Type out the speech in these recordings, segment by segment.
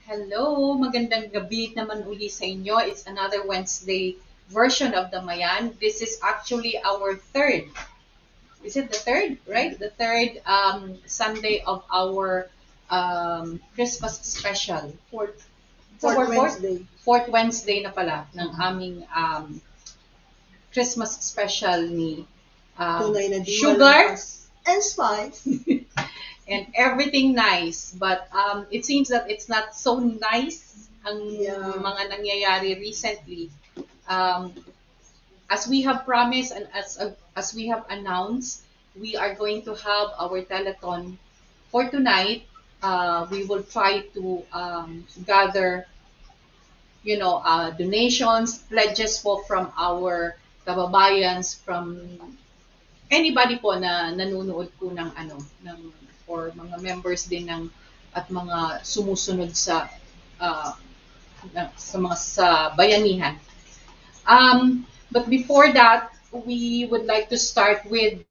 Hello, magandang gabi naman uli sa inyo. It's another Wednesday version of Damayan. This is actually our third. Is it the third? Right? The third Sunday of our Christmas special. It's Fourth our Wednesday. fourth Wednesday na pala ng aming Christmas special ni Tunay na diwa Sugar ng pas- and spice. and everything nice. But it seems that it's not so nice ang mga nangyayari recently. As we have promised and as we have announced, we are going to have our telethon for tonight. We will try to gather, donations, pledges po from our kababayans, from anybody po na nanonood po ng or mga members din ng at mga sumusunod uh, sa bayanihan. But before that, we would like to start with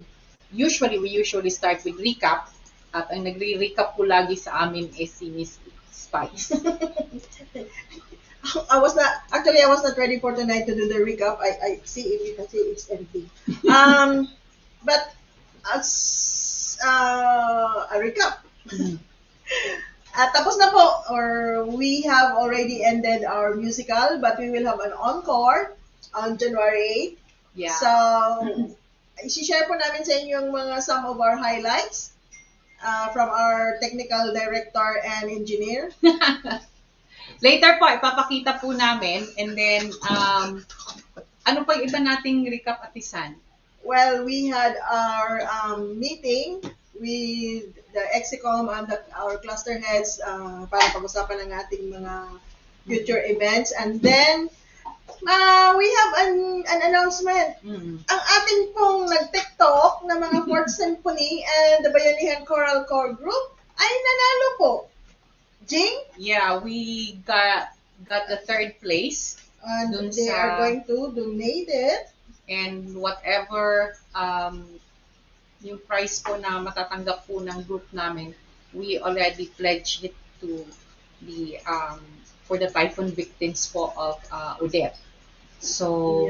we usually start with recap, at ang nagre-recap po lagi sa amin is si Miss Spice. I was not ready for tonight to do the recap. I see if you can see it's empty. But as a recap. Tapos na po, or we have already ended our musical, but we will have an encore on January 8th. Yeah. So, isi-share po namin sa inyo yung some of our highlights from our technical director and engineer. Later po, ipapakita po namin, and then, ano pa yung iba nating recap, Ate San? Well, we had our meeting with the EXICOM and our cluster heads para pag-usapan ng ating mga future events. And then, we have an announcement. Ang ating pong nag-TikTok na mga 4th Symphony and the Bayanihan Choral Corps Group ay nanalo po. Jing? Yeah, we got the third place. And they are going to donate it. And whatever yung prize po na matatanggap po ng group namin, we already pledged it to the for the typhoon victims po of Odette. So,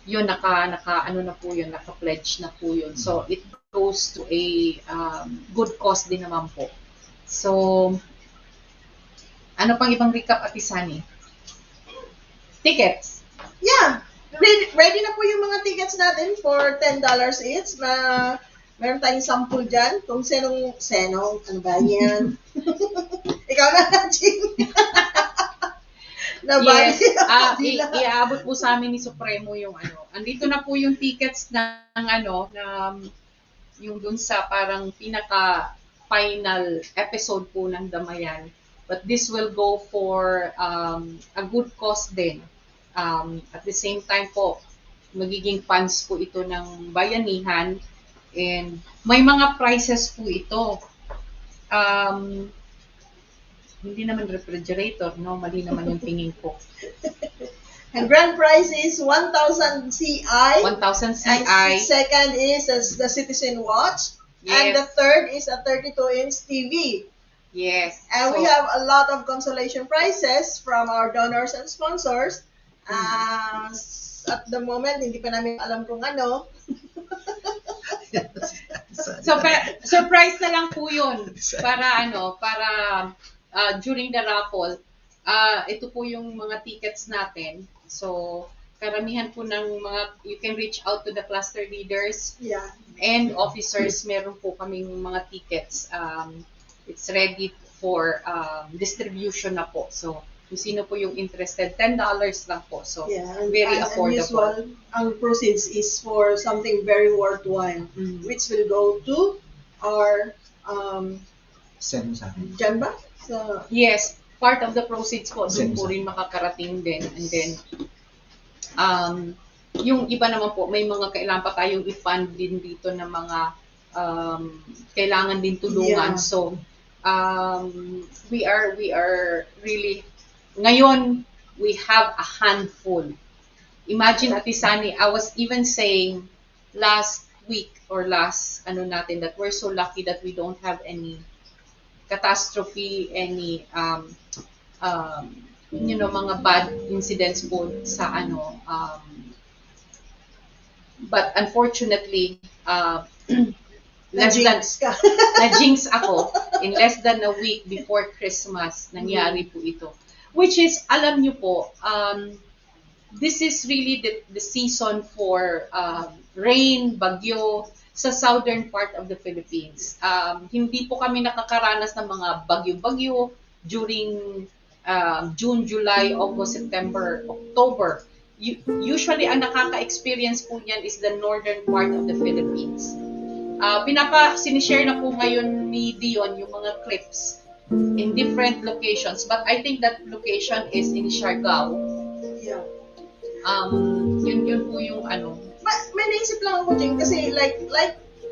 yun naka-pledge na po yun. So, it goes to a good cause din naman po. So, ano pang ibang recap, Ate Sani? Tickets. Yeah. Ready na po yung mga tickets natin for $10 each. Meron tayong sample dyan. Kung senong, ano ba yan? Ikaw na, Jing. Yes. Iaabot po sa amin ni Supremo yung Andito na po yung tickets ng yung dun sa parang pinaka-final episode po ng Damayan. But this will go for a good cause din. At the same time po, magiging funds po ito ng bayanihan, and may mga prizes po ito. Hindi naman refrigerator, no? Mali naman yung tingin ko. And grand prize is 1,000 CI. 1,000 CI. And second is the Citizen Watch. Yes. And the third is a 32-inch TV. Yes. And we have a lot of consolation prizes from our donors and sponsors. At the moment, hindi pa namin alam kung ano. So, surprise na lang po yun. Para during the raffle, ito po yung mga tickets natin. So, karamihan po ng you can reach out to the cluster leaders and officers. Meron po kaming mga tickets. It's ready for distribution na po. So, kung sino po yung interested, $10 lang po. So, very affordable. And usual, ang proceeds is for something very worthwhile, which will go to our dyan ba? So, yes, part of the proceeds po, doon po rin makakarating din. And then, yung iba naman po, may mga kailangan pa tayong i-fund din dito na mga kailangan din tulungan. So, we are really, ngayon, we have a handful. Imagine, Ate Sani, I was even saying last week or last natin that we're so lucky that we don't have any catastrophe, any mga bad incidents po sa but unfortunately, less than Na-jinx ka. na-jinx ako in less than a week before Christmas, nangyari po ito. Which is, alam nyo po, this is really the season for rain, bagyo, sa southern part of the Philippines. Hindi po kami nakakaranas ng mga bagyo-bagyo during June, July, August, September, October. Usually, ang nakaka-experience po niyan is the northern part of the Philippines. Sinishare na po ngayon ni Dion yung mga clips in different locations. But I think that location is in Siargao. Yeah. Yun po yung May naisip lang ako din kasi like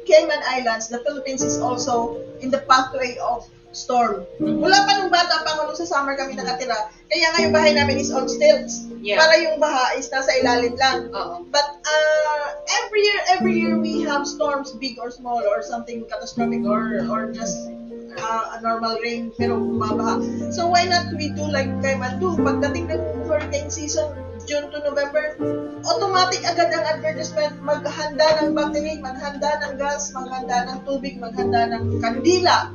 Cayman Islands, the Philippines is also in the pathway of storm. Wala pa nung bata pa ako nung sa summer kami nakatira. Kaya nga yung bahay namin is on stilts. Yeah. Para yung baha is nasa ilalim lang. But every year we have storms, big or small, or something catastrophic, or just a normal rain pero bumabaha. So why not we do like Cayman do? Pagdating ng hurricane season, June to November, automatic agad ang advertisement, maghanda ng battery, maghanda ng gas, maghanda ng tubig, maghanda ng kandila.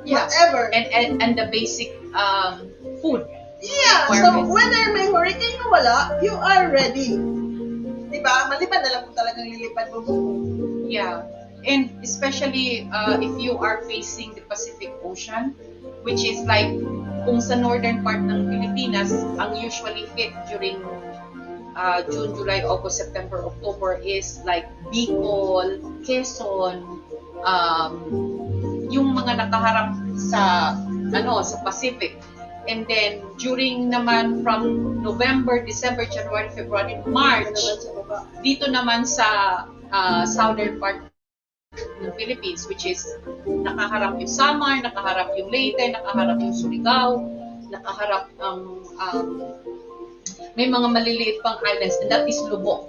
Yeah. Whatever. And the basic food. Yeah. So when may hurricane na wala, you are ready. Diba? Maliban na lang kung talagang lilipad mo. Yeah. And especially if you are facing the Pacific Ocean, which is like kung sa northern part ng Pilipinas, ang usually hit during June, July, August, September, October is like Bicol, Quezon, yung mga nakaharap sa sa Pacific. And then during naman from November, December, January, February, March, dito naman sa southern part ng Philippines, which is nakaharap yung Samar, nakaharap yung Leyte, nakaharap yung Surigao, nakaharap ang may mga maliliit pang islands, and that is Lubos.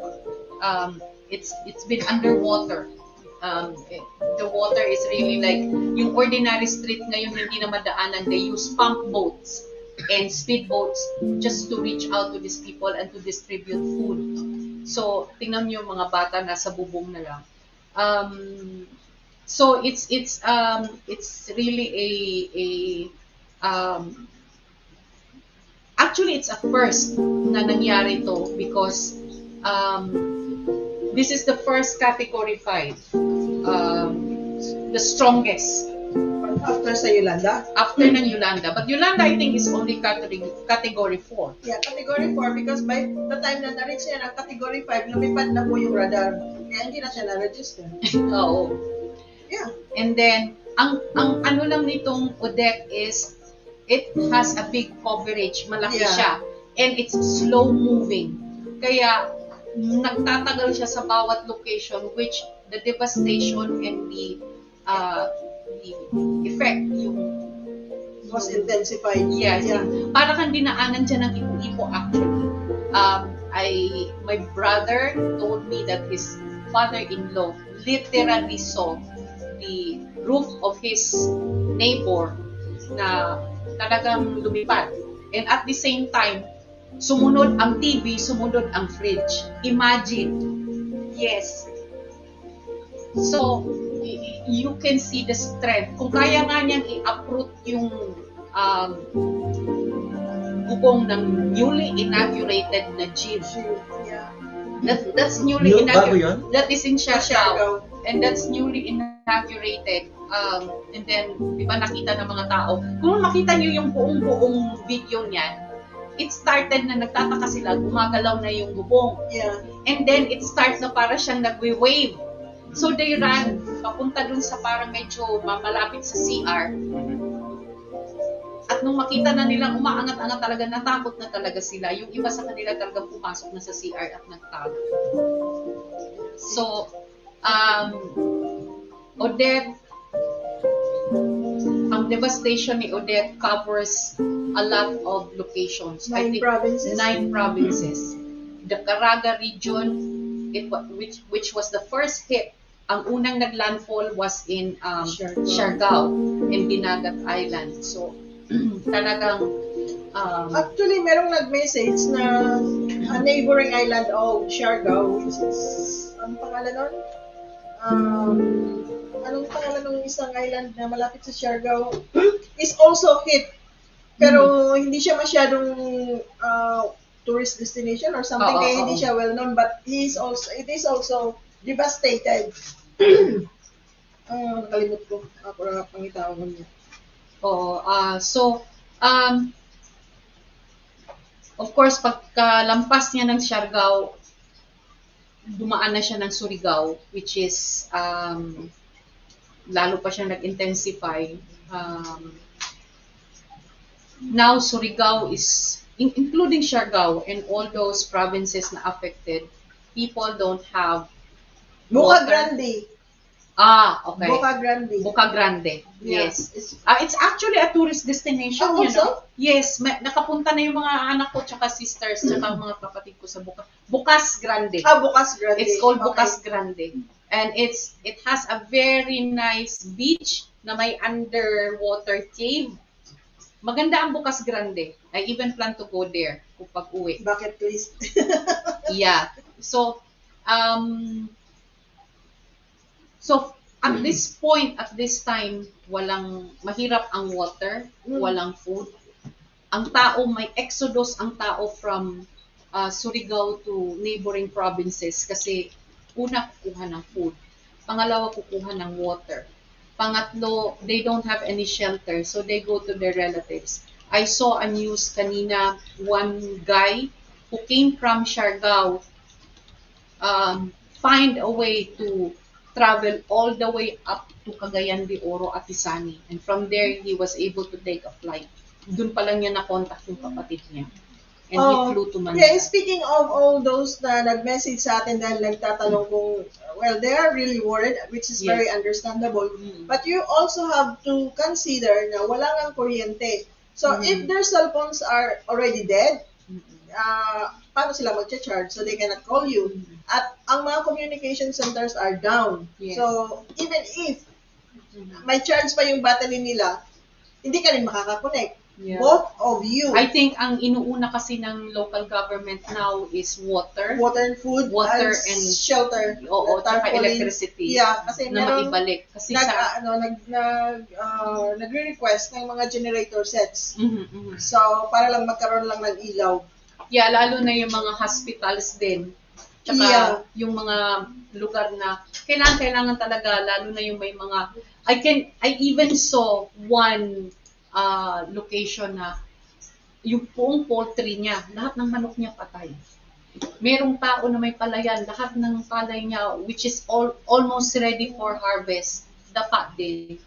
It's been underwater. The water is really like yung ordinary street ngayon hindi na madaanan. They use pump boats and speed boats just to reach out to these people and to distribute food. So tingnan niyo mga bata nasa bubong na lang. So it's really actually it's a first na nangyari to because this is the first category 5, the strongest after sa Yolanda. After ng Yolanda, but Yolanda I think is only category 4. Yeah, category 4 because by the time na na-reach niya ng category 5, lumipad na po yung radar. Kaya hindi na siya na-register. Oo. Yeah. And then, ang ano lang nitong Odette is, it has a big coverage, malaki siya. And it's slow moving. Kaya, nagtatagal siya sa bawat location, which the devastation and the effect, yung was intensified. Yes. Yeah. Para kang dinaanan dyan ng ipo actually. My brother told me that his father-in-law literally saw the roof of his neighbor na talagang lumipad. And at the same time, sumunod ang TV, sumunod ang fridge. Imagine. Yes. So, you can see the strength. Kung kaya nga niyang i-uproot yung bubong ng newly inaugurated na gym. Yeah. That's newly inaugurated. Bago That is in Siargao. And that's newly inaugurated. And then, di ba nakita ng mga tao? Kung makita niyo yung buong video niyan, it started na nagtataka sila, gumagalaw na yung bubong. Yeah. And then, it starts na para siyang nagwe-wave. So, they ran papunta dun sa parang medyo malapit sa CR. At nung makita na nilang umaangat-angat talaga, natakot na talaga sila. Yung iba sa kanila talaga pumasok na sa CR at nagtago. So, Odette, ang devastation ni Odette covers a lot of locations. 9 provinces? 9 provinces. The Caraga region, which was the first hit ang unang naglandfall was in Siargao. Siargao in Binagat Island. So talagang Actually, merong nag-message na a neighboring island of Siargao, which is, ang pangalan nun? Anong pangalan ng isang island na malapit sa Siargao? Is also hit. Pero hindi siya masyadong tourist destination or something, kaya hindi siya well known, but it is also devastated. Nakalimot ko. Ako na pangitawag niya. So, of course, pagkalampas niya ng Siargao, dumaan na siya ng Surigao, which is, lalo pa siya nag-intensify. Now, Surigao is, including Siargao and all those provinces na affected, people don't have Boca water. Grande. Okay. Boca Grande. Boca Grande, Yeah. yes. It's actually a tourist destination, Oh, you know. also? Yes, nakapunta na yung mga anak ko, tsaka sisters, tsaka mga kapatid ko sa Bukas Grande. Bukas Grande. It's called Okay. Bukas Grande. And it has a very nice beach na may underwater cave. Maganda ang Bukas Grande. I even plan to go there kung pag-uwi. Bucket list. Yeah. So at this point, at this time, mahirap ang water, walang food. Ang tao, may exodus ang tao from Surigao to neighboring provinces kasi una, kukuha ng food. Pangalawa, kukuha ng water. Pangatlo, they don't have any shelter, so they go to their relatives. I saw a news kanina, one guy who came from Siargao find a way to travel all the way up to Cagayan de Oro, Atisani. And from there, he was able to take a flight. Doon pa lang niya na-contact yung kapatid niya. And he flew to Manila. Yeah, speaking of all those na nag-message sa atin dahil nagtatanong kung, well, they are really worried, which is very understandable. But you also have to consider na wala ngang kuryente. So, if their cell phones are already dead, paano sila mag-charge? So, they cannot call you. At ang mga communication centers are down. Yes. So, even if may charge pa yung battery nila, hindi ka rin makakakonect. Yeah. Both of you. I think ang inuuna kasi ng local government now is water. Water and food. Water and and shelter. Oo, tsaka tarpaulin. electricity. Yeah, kasi na meron maibalik. Kasi nagre-request ng mga generator sets. Mhm. So, para lang magkaroon lang ng ilaw. Yeah, lalo na yung mga hospitals din. Tsaka yung mga lugar na kailangan talaga, lalo na yung may mga, I even saw one location na yung buong poultry niya, lahat ng manok niya patay. Merong tao na may palayan, lahat ng palay niya, which is almost ready for harvest, dapat din.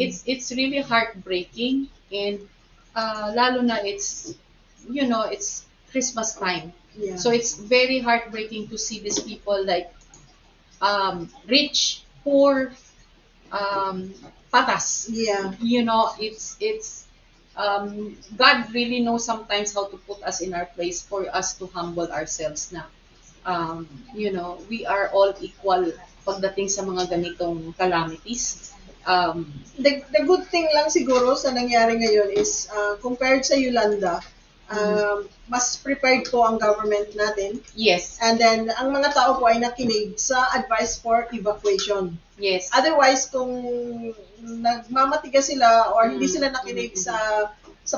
It's really heartbreaking, and lalo na it's Christmas time. Yeah. So it's very heartbreaking to see these people like rich, poor, patas. Yeah. It's God really knows sometimes how to put us in our place for us to humble ourselves na we are all equal pagdating sa mga ganitong calamities. The good thing lang siguro sa nangyari ngayon is compared sa Yolanda, mas prepared po ang government natin. Yes. And then, ang mga tao po ay nakinig sa advice for evacuation. Yes. Otherwise, kung nagmamatigas sila or hindi sila nakinig sa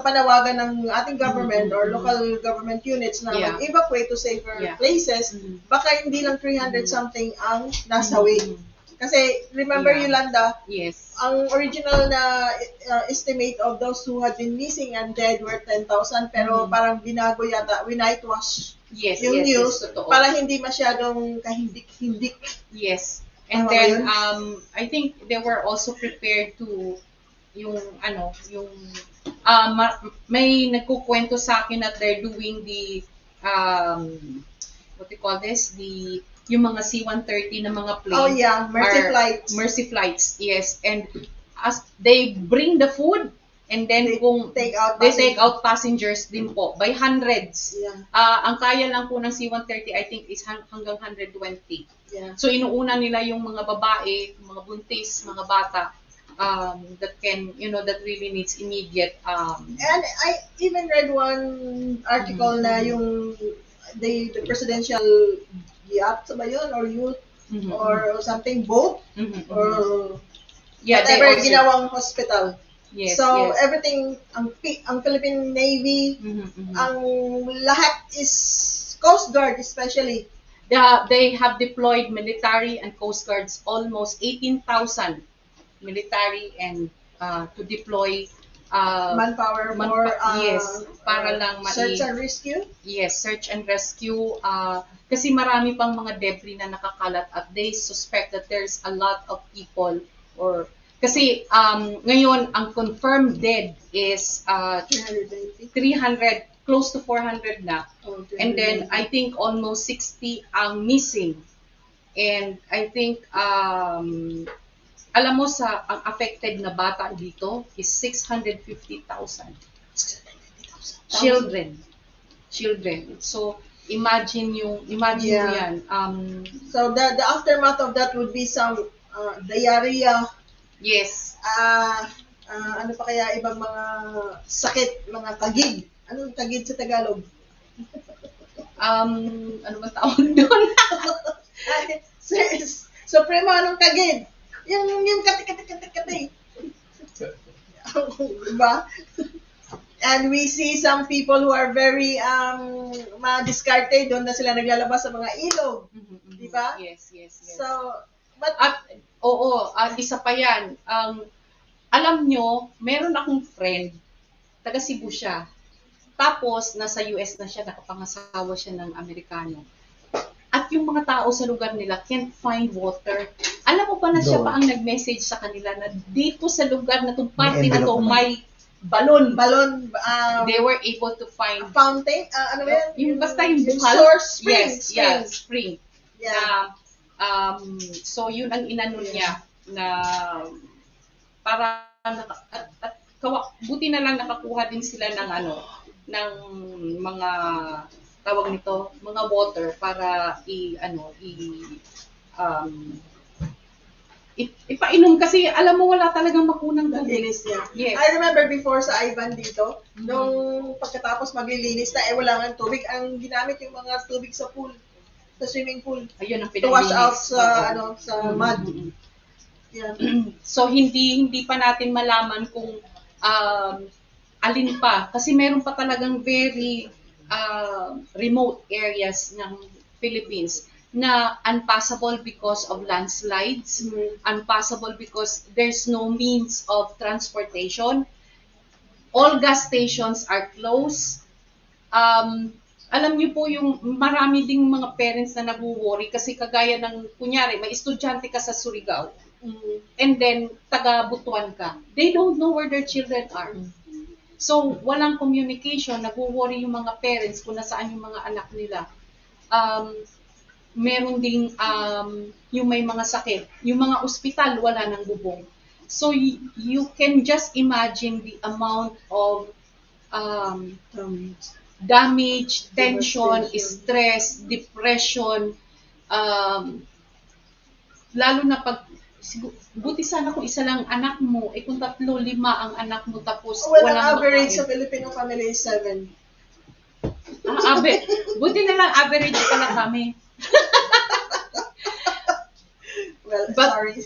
panawagan ng ating government or local government units na mag-evacuate to safer places, baka hindi lang 300 something ang nasawi. Kasi, remember Yolanda, yes, ang original na estimate of those who had been missing and dead were 10,000, pero parang binago yata, whitewash yung news para hindi masyadong kahindik-hindik. Yes. And then, I think they were also prepared to, may nagkukwento sa akin that they're doing the, what do you call this? Yung mga C-130 na mga plane. Oh yeah, Mercy flights. Mercy flights, yes. And as they bring the food, And then They kung take out they take out passengers din po by hundreds. Yeah. Ang kaya lang po ng C-130 I think is hanggang 120. Yeah. So inuuna nila yung mga babae, mga buntis, mga bata that can, that really needs immediate And I even read one article na yung the presidential yacht ba yun, or youth or something, boat or whatever, they also, ginawang hospital. yes, So yes. everything, ang Philippine Navy, ang lahat is Coast Guard especially. They have deployed military and coast guards, almost 18,000 military and to deploy Manpower for yes, para lang search and rescue. Yes, search and rescue. Kasi marami pang mga debris na nakakalat at they suspect that there's a lot of people or kasi ngayon ang confirmed dead is 300, close to 400 na. And then I think almost 60 ang missing. And I think alam mo ang affected na bata dito is 650,000 children. So imagine mo yan. So the aftermath of that would be some diarrhea. Yes. Ano pa kaya ibang mga sakit, mga kagid. Anong kagid sa Tagalog? Ano ba tawag doon? Supremo, anong kagid? Yung kati. Diba? And we see some people who are very ma-discarded, doon na sila naglalabas sa mga ilog. Diba? Yes. So, but isa pa yan. Alam nyo, meron akong friend, taga Cebu siya. Tapos, nasa US na siya, nakapangasawa siya ng Amerikano. At yung mga tao sa lugar nila can't find water. Alam mo pa na siya pa ang nag-message sa kanila na dito sa lugar na itong party na to may balon. They were able to find fountain, ano ba yan? Yung basta yung bukal. Source, spring. Yeah. So yun ang inano niya na para buti na lang nakakuha din sila ng ng mga tawag nito, mga water para ipainom kasi alam mo wala talagang makunang Maglinis niya. Yes. I remember before sa Ivan dito, nung pagkatapos maglilinis na, wala nga tubig. Ang ginamit yung mga tubig sa pool, sa swimming pool. Ayun ang to wash out pinaglinis. sa mud. Yeah. So hindi pa natin malaman kung alin pa. Kasi meron pa talagang very remote areas ng Philippines na unpassable because of landslides, unpassable because there's no means of transportation. All gas stations are closed. Alam niyo po yung marami ding mga parents na nag-worry kasi kagaya ng, kunyari, may estudyante ka sa Surigao, and then taga Butuan ka. They don't know where their children are. So, walang communication, nag-worry yung mga parents kung nasaan yung mga anak nila. Meron ding yung may mga sakit. Yung mga ospital, wala nang bubong. So, you can just imagine the amount of damage, tension, stress, depression, lalo na pag, buti sana kung isa lang anak mo, kung 3, 5 ang anak mo, tapos walang walang average makain. sa Filipino family is 7. Buti na lang average pala kami. Well, But, sorry.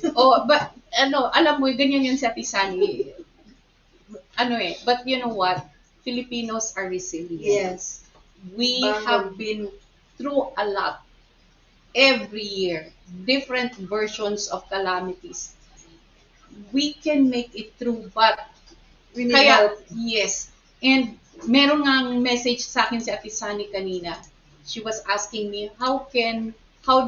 but alam mo, ganyan yun sa Tisani. But you know what? Filipinos are resilient. Yes. We have been through a lot. Every year, different versions of calamities. We can make it through, but We need help. yes. And meron ngang message sa akin si Ate Sani kanina. She was asking me, how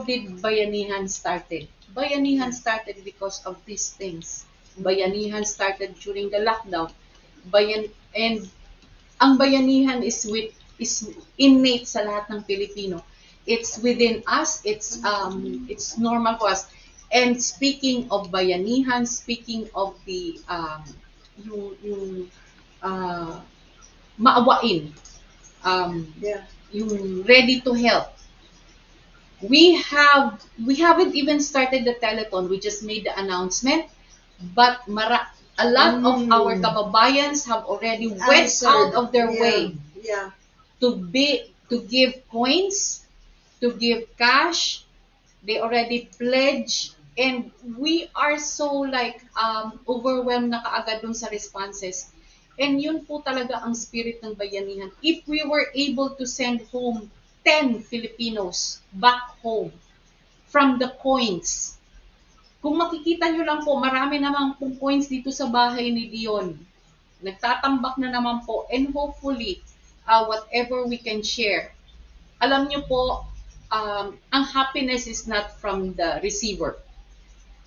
did Bayanihan started? Bayanihan started because of these things. Bayanihan started during the lockdown. And ang bayanihan is innate sa lahat ng Pilipino. It's within us. It's normal for us. And speaking of bayanihan, speaking of the yung ah, maawain, um, Yeah. yung ready to help. We haven't even started the telethon. We just made the announcement, but a lot of our kababayans have already went out of their way Yeah. to give coins, to give cash. They already pledged, and we are so like overwhelmed na kaagad dun sa responses. And yun po talaga ang spirit ng bayanihan. If we were able to send home 10 Filipinos back home from the coins, kung makikita nyo lang po, marami naman pong coins dito sa bahay ni Dion. Nagtatambak na naman po, and hopefully, whatever we can share. Alam nyo po, ang happiness is not from the receiver.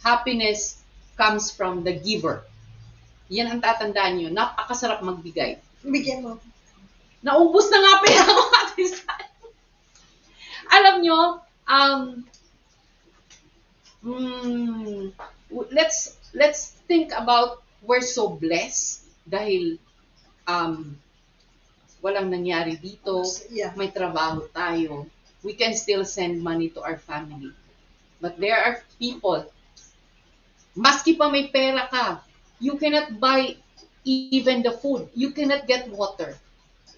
Happiness comes from the giver. Yan ang tatandaan nyo. Napakasarap magbigay. Bigyan mo. Naubos na nga pera ko, Ate San. Alam nyo, let's think about we're so blessed dahil walang nangyari dito, Yeah. may trabaho tayo, we can still send money to our family. But there are people, maski pa may pera ka, you cannot buy even the food. You cannot get water.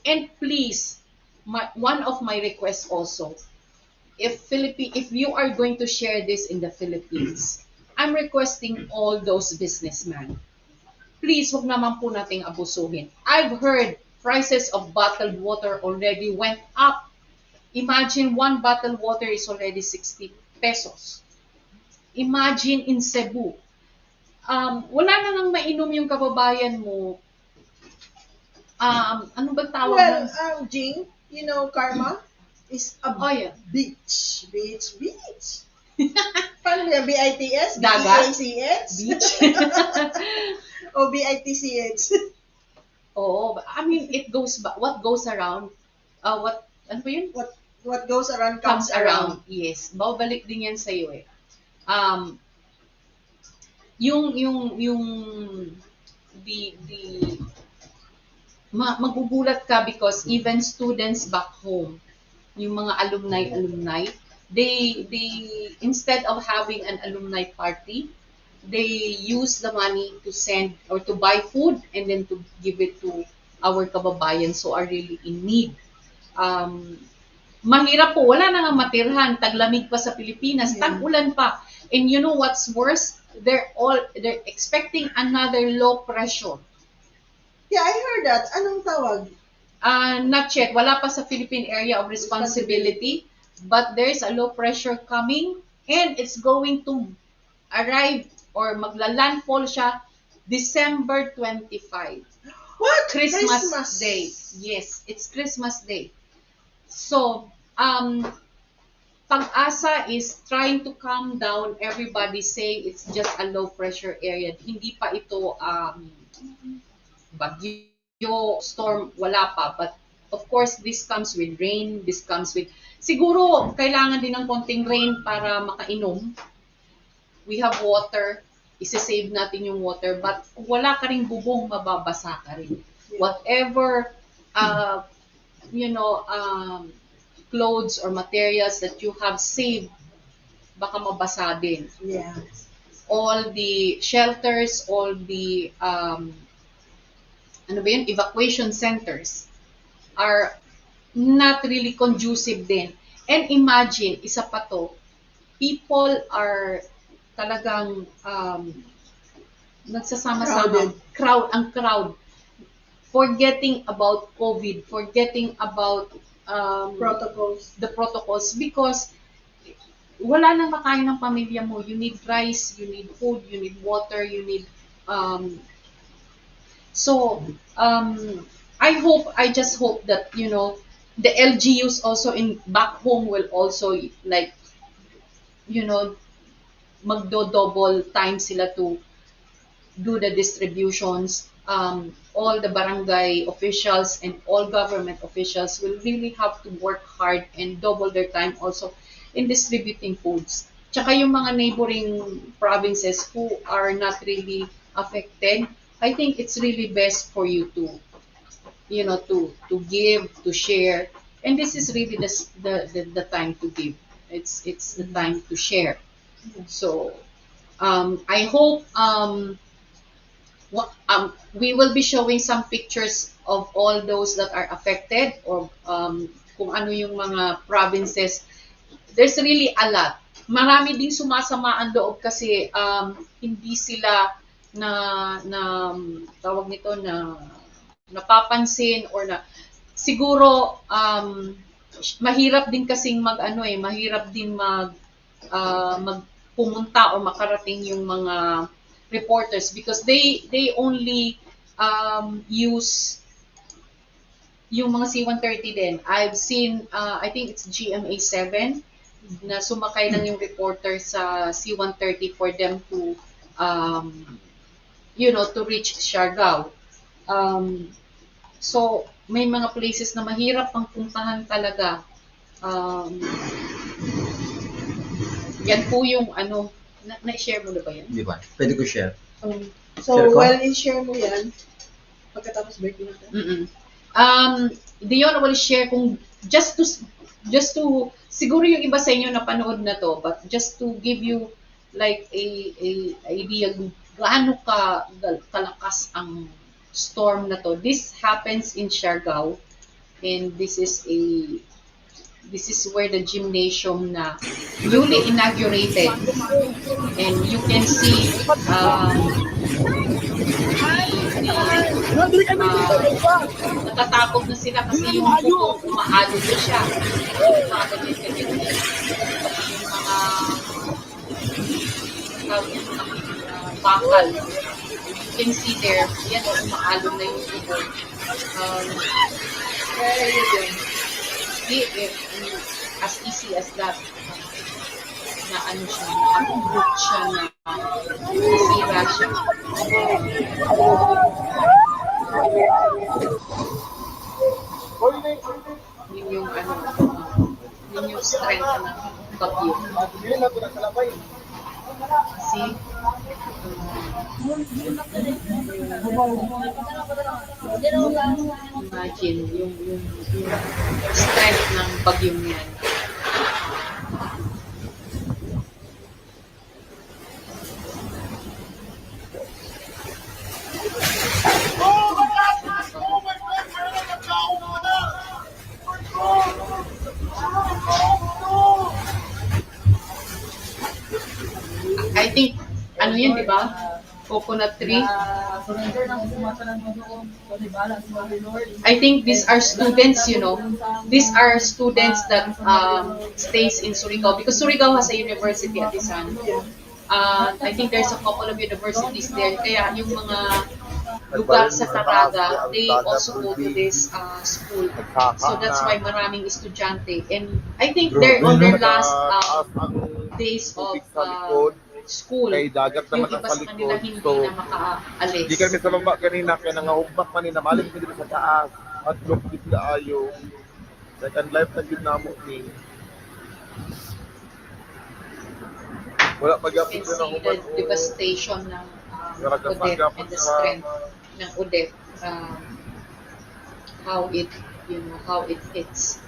And please, one of my requests also, if you are going to share this in the Philippines, I'm requesting all those businessmen, please, wag naman po nating abusuhin. I've heard prices of bottled water already went up. Imagine one bottled water is already 60 pesos. Imagine in Cebu. Wala na nang mainom yung kababayan mo. Ano ba tawag Well, ng... Jing, you know, karma is a beach. Paano ba? B-I-T-S? Dagat? B-A-C-H? Beach? O B-I-T-C-H? Oo. I mean, what goes around, ano ba yun? What goes around comes around. Yes. Babalik din yan sa'yo eh. Magugulat ka because even students back home, yung mga alumni, they instead of having an alumni party, they use the money to send or to buy food and then to give it to our kababayans who are really in need. Mahirap po, wala na nga matirhan, taglamig pa sa Pilipinas, tag-ulan pa. And you know what's worse? They're expecting another low pressure. Yeah, I heard that. Anong tawag? Not yet. Wala pa sa Philippine Area of Responsibility. But there's a low pressure coming and it's going to arrive or magla-landfall siya December 25. What? Christmas Day. Yes, it's Christmas Day. So, Pag-asa is trying to calm down. Everybody say it's just a low pressure area. Hindi pa ito bagyo, storm, wala pa. But of course, this comes with rain. This comes with... Siguro, kailangan din ng konting rain para makainom. We have water. Isa-save natin yung water. But kung wala ka rin bubong, mababasa ka rin. Whatever, clothes or materials that you have saved, baka mabasa din. Yeah. All the shelters, all the evacuation centers are not really conducive din. And imagine, isa pa to, people are talagang nagsasama-sama, crowd, forgetting about COVID, forgetting about the protocols because wala nang makain ng pamilya mo. You need rice, you need food, you need water, you need I just hope that the LGUs also in back home will also magdo-double time sila to do the distributions. All the barangay officials and all government officials will really have to work hard and double their time also in distributing foods. Tsaka yung mga neighboring provinces who are not really affected, I think it's really best for you to, to give, to share, and this is really the time to give. It's the time to share. So I hope we will be showing some pictures of all those that are affected, or kung ano yung mga provinces. There's really a lot. Marami ding sumasama ang loob kasi hindi sila na tawag nito na napapansin, or na siguro mahirap din kasing mahirap din magpumunta o makarating yung mga reporters because they only use yung mga C-130 din. I've seen, I think it's GMA 7 na sumakay lang yung reporter sa C-130 for them to, to reach Siargao. So, may mga places na mahirap ang puntahan talaga. Yan po yung na-share mo na ba yan? Di ba? Pwede ko share. So, Share ko? while i-share mo yan, pagkatapos birthday natin. Dion, I will share kung just to siguro yung iba sa inyo napanood na to, but just to give you like a idea kung gaano kalakas ang storm na to. This happens in Siargao, and this is where the gymnasium na newly inaugurated, and you can see natatakot na sila kasi yung puto umaalog na siya. Yung mga bakal. You can see there, yan umaalog na yung puto. As easy as that, na siya, nakapulot siya, na nasira siya. Yun yung yun yung strength ng bagyo. See? Imagine yung strength ng bagyong yan. I think, yan, di ba? Coconut tree. I think these are students, These are students that stays in Surigao, because Surigao has a university at Isan. I think there's a couple of universities there. Kaya yung mga lugar sa Caraga, they also go to this school. So that's why maraming estudyante. And I think they're on their last days of school. Kay dagat Yung naman iba ang sa kanila kalikod. hindi So, na makaalis. di kami sa baba kanina, kaya nangahugmak man na maling dito sa taas. At lupit na ayo. Second life na yun namo ni. Wala You magyapit can na see the humad. devastation ng Odette and the strength ng Odette. How it hits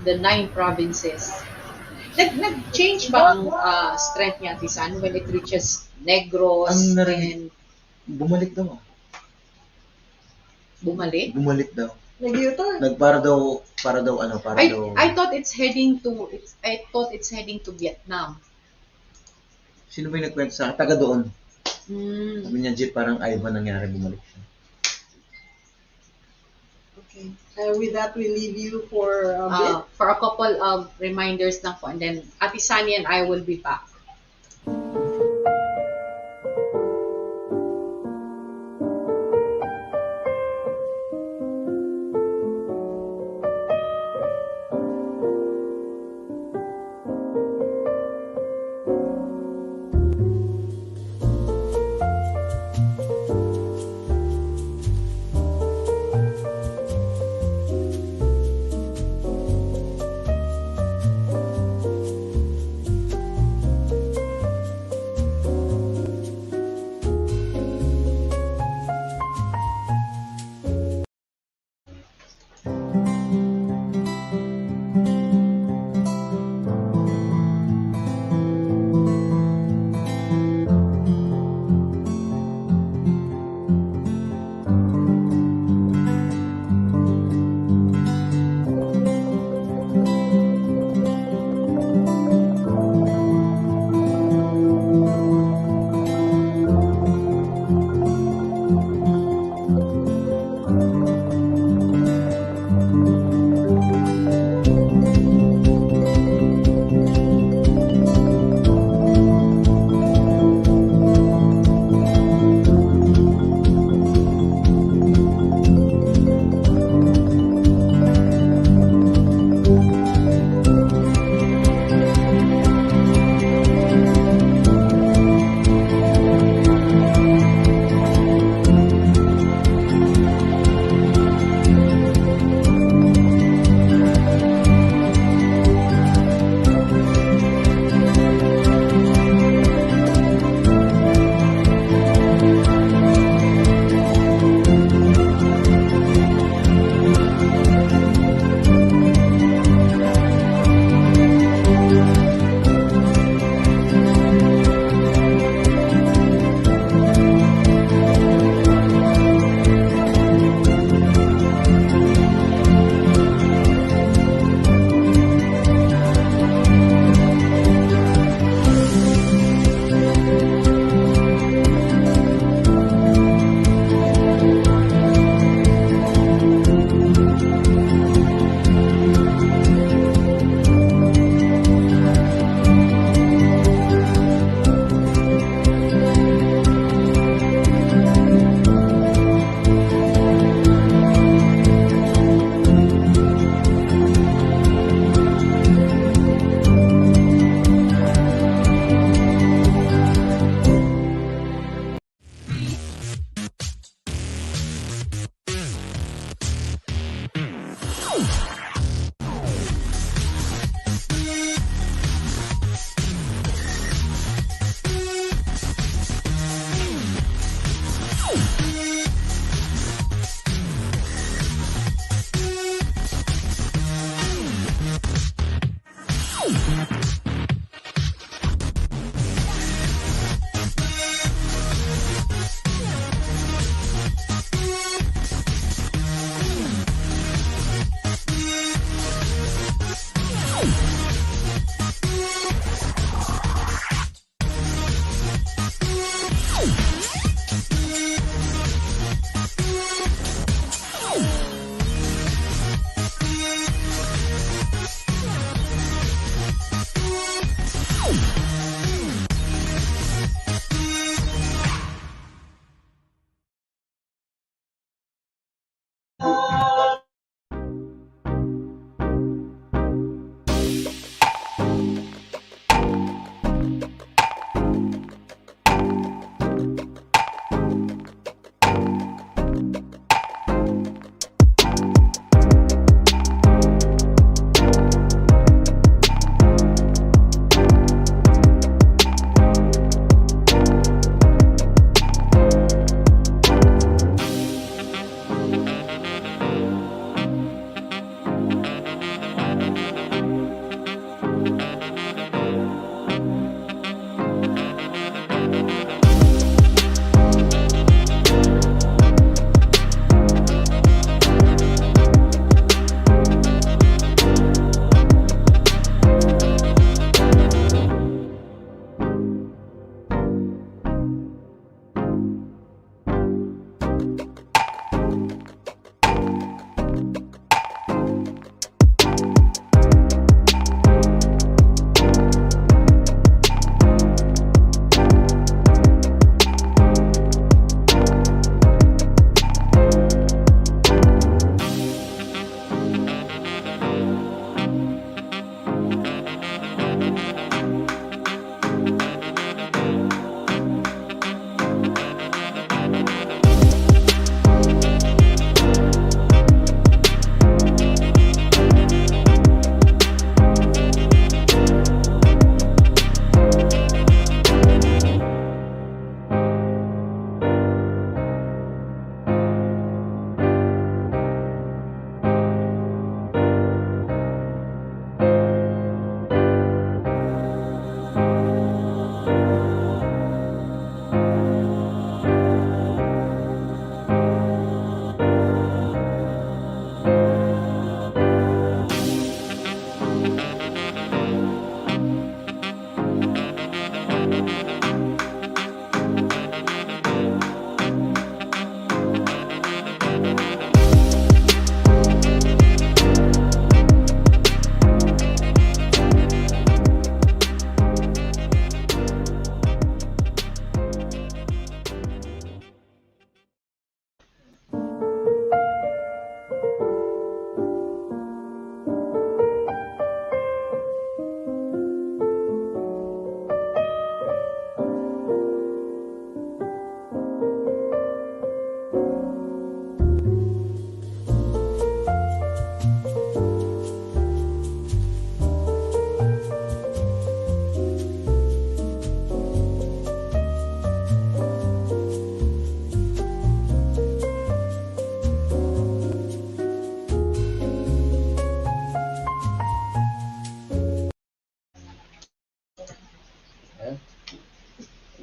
the 9 provinces. Nag-change ba ang strength niya, Tisan, when it reaches Negros Ang narinig- and Bumalik daw. bumalik? Bumalik daw. Nag-U-turn. Para daw, I thought it's heading to Vietnam. Sino ba yung nagkwento sa akin? Taga doon. Mm. Sabi niya, Jeep, parang Ivan nangyari, bumalik siya. Okay. With that, we leave you for a bit. For a couple of reminders lang po, and then Ate Sani and I will be back.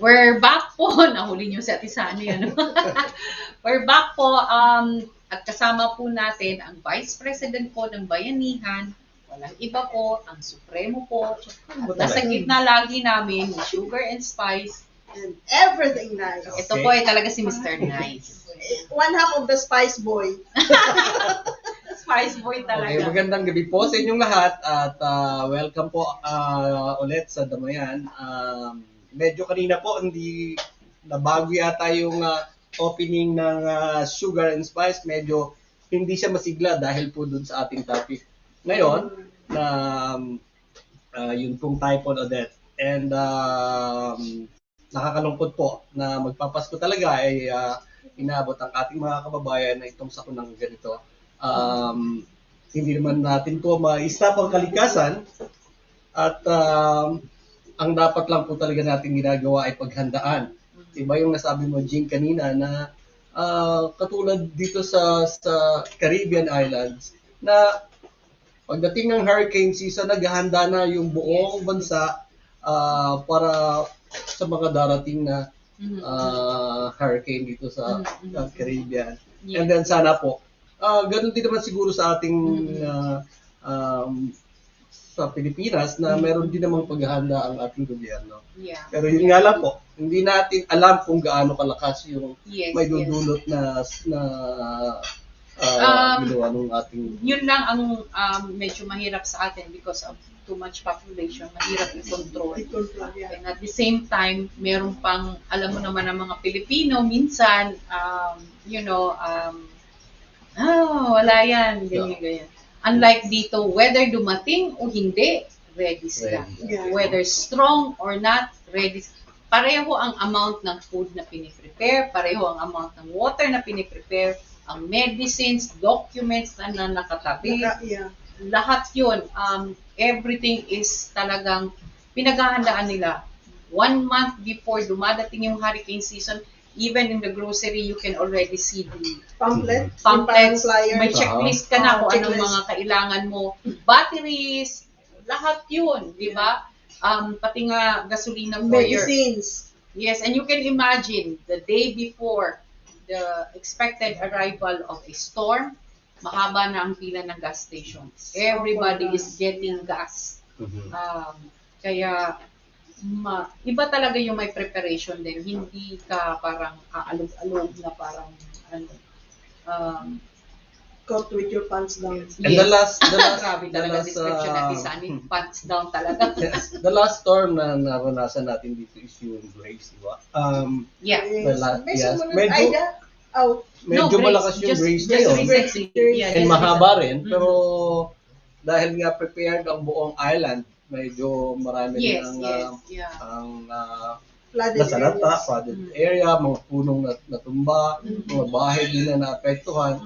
We're back po. Nahuli niyo si Ate Sunny, ano? We're back po. At kasama po natin ang Vice President po ng Bayanihan. Walang iba po, ang Supremo po. At nasa gitna lagi namin, Sugar and Spice. And everything nice. Ito po ay talaga si Mr. Nice. One half of the Spice Boy. Spice Boy talaga. Okay, magandang gabi po sa inyong lahat at welcome po ulit sa Damayan. Medyo kanina po hindi nabago yata yung opening ng Sugar and Spice. Medyo hindi siya masigla dahil po dun sa ating topic. Ngayon, yun pong Typhoon Odette. And nakakalungkot po na magpapasko talaga ay inaabot ang ating mga kababayan na itong sakunang ganito. Hindi naman natin po ma-stop ang kalikasan at ang dapat lang po talaga natin ginagawa ay paghandaan. Diba yung nasabi mo, Jing, kanina na katulad dito sa Caribbean Islands na pagdating ng hurricane season, naghahanda na yung buong bansa para sa mga darating na hurricane dito sa Caribbean. Yeah. And then sana po, ganun din naman siguro sa ating sa Pilipinas na meron din namang paghahanda ang ating gobyerno. Yeah. Pero yun nga lang po, hindi natin alam kung gaano kalakas yung may dudulot na ginawa ng ating... Yun lang ang medyo mahirap sa atin because of too much population, mahirap i-control. And at the same time, meron pang, alam mo naman ang mga Pilipino, minsan, wala yan, ganyan. Unlike dito, whether dumating o hindi, ready sila. Yeah. Whether strong or not, ready. Pareho ang amount ng food na piniprepare, pareho ang amount ng water na piniprepare, ang medicines, documents na nakatabi. Yeah. Lahat yun, everything is talagang pinaghahandaan nila. 1 month before dumadating yung hurricane season, even in the grocery, you can already see the pamphlets, may checklist ka na kung anong mga kailangan mo. Batteries, lahat yun, di ba? Pati nga gasolina for medicines. Yes, and you can imagine the day before the expected arrival of a storm, mahaba na ang pila ng gas stations. Everybody is getting gas. Kaya iba talaga yung may preparation din. Hindi ka parang aalog-alog na parang Caught with your pants down. And the last grabe talaga description natin sa amin. Pants down talaga. Yes, the last storm na naranasan natin dito is yung Grace, di ba? Yeah. Medyo malakas yung Grace ngayon. And mahaba rin, pero dahil nga prepared ang buong island, medyo marami din ang Nasalanta, flooded area, mga punong natumba, mga bahay din na naapektuhan.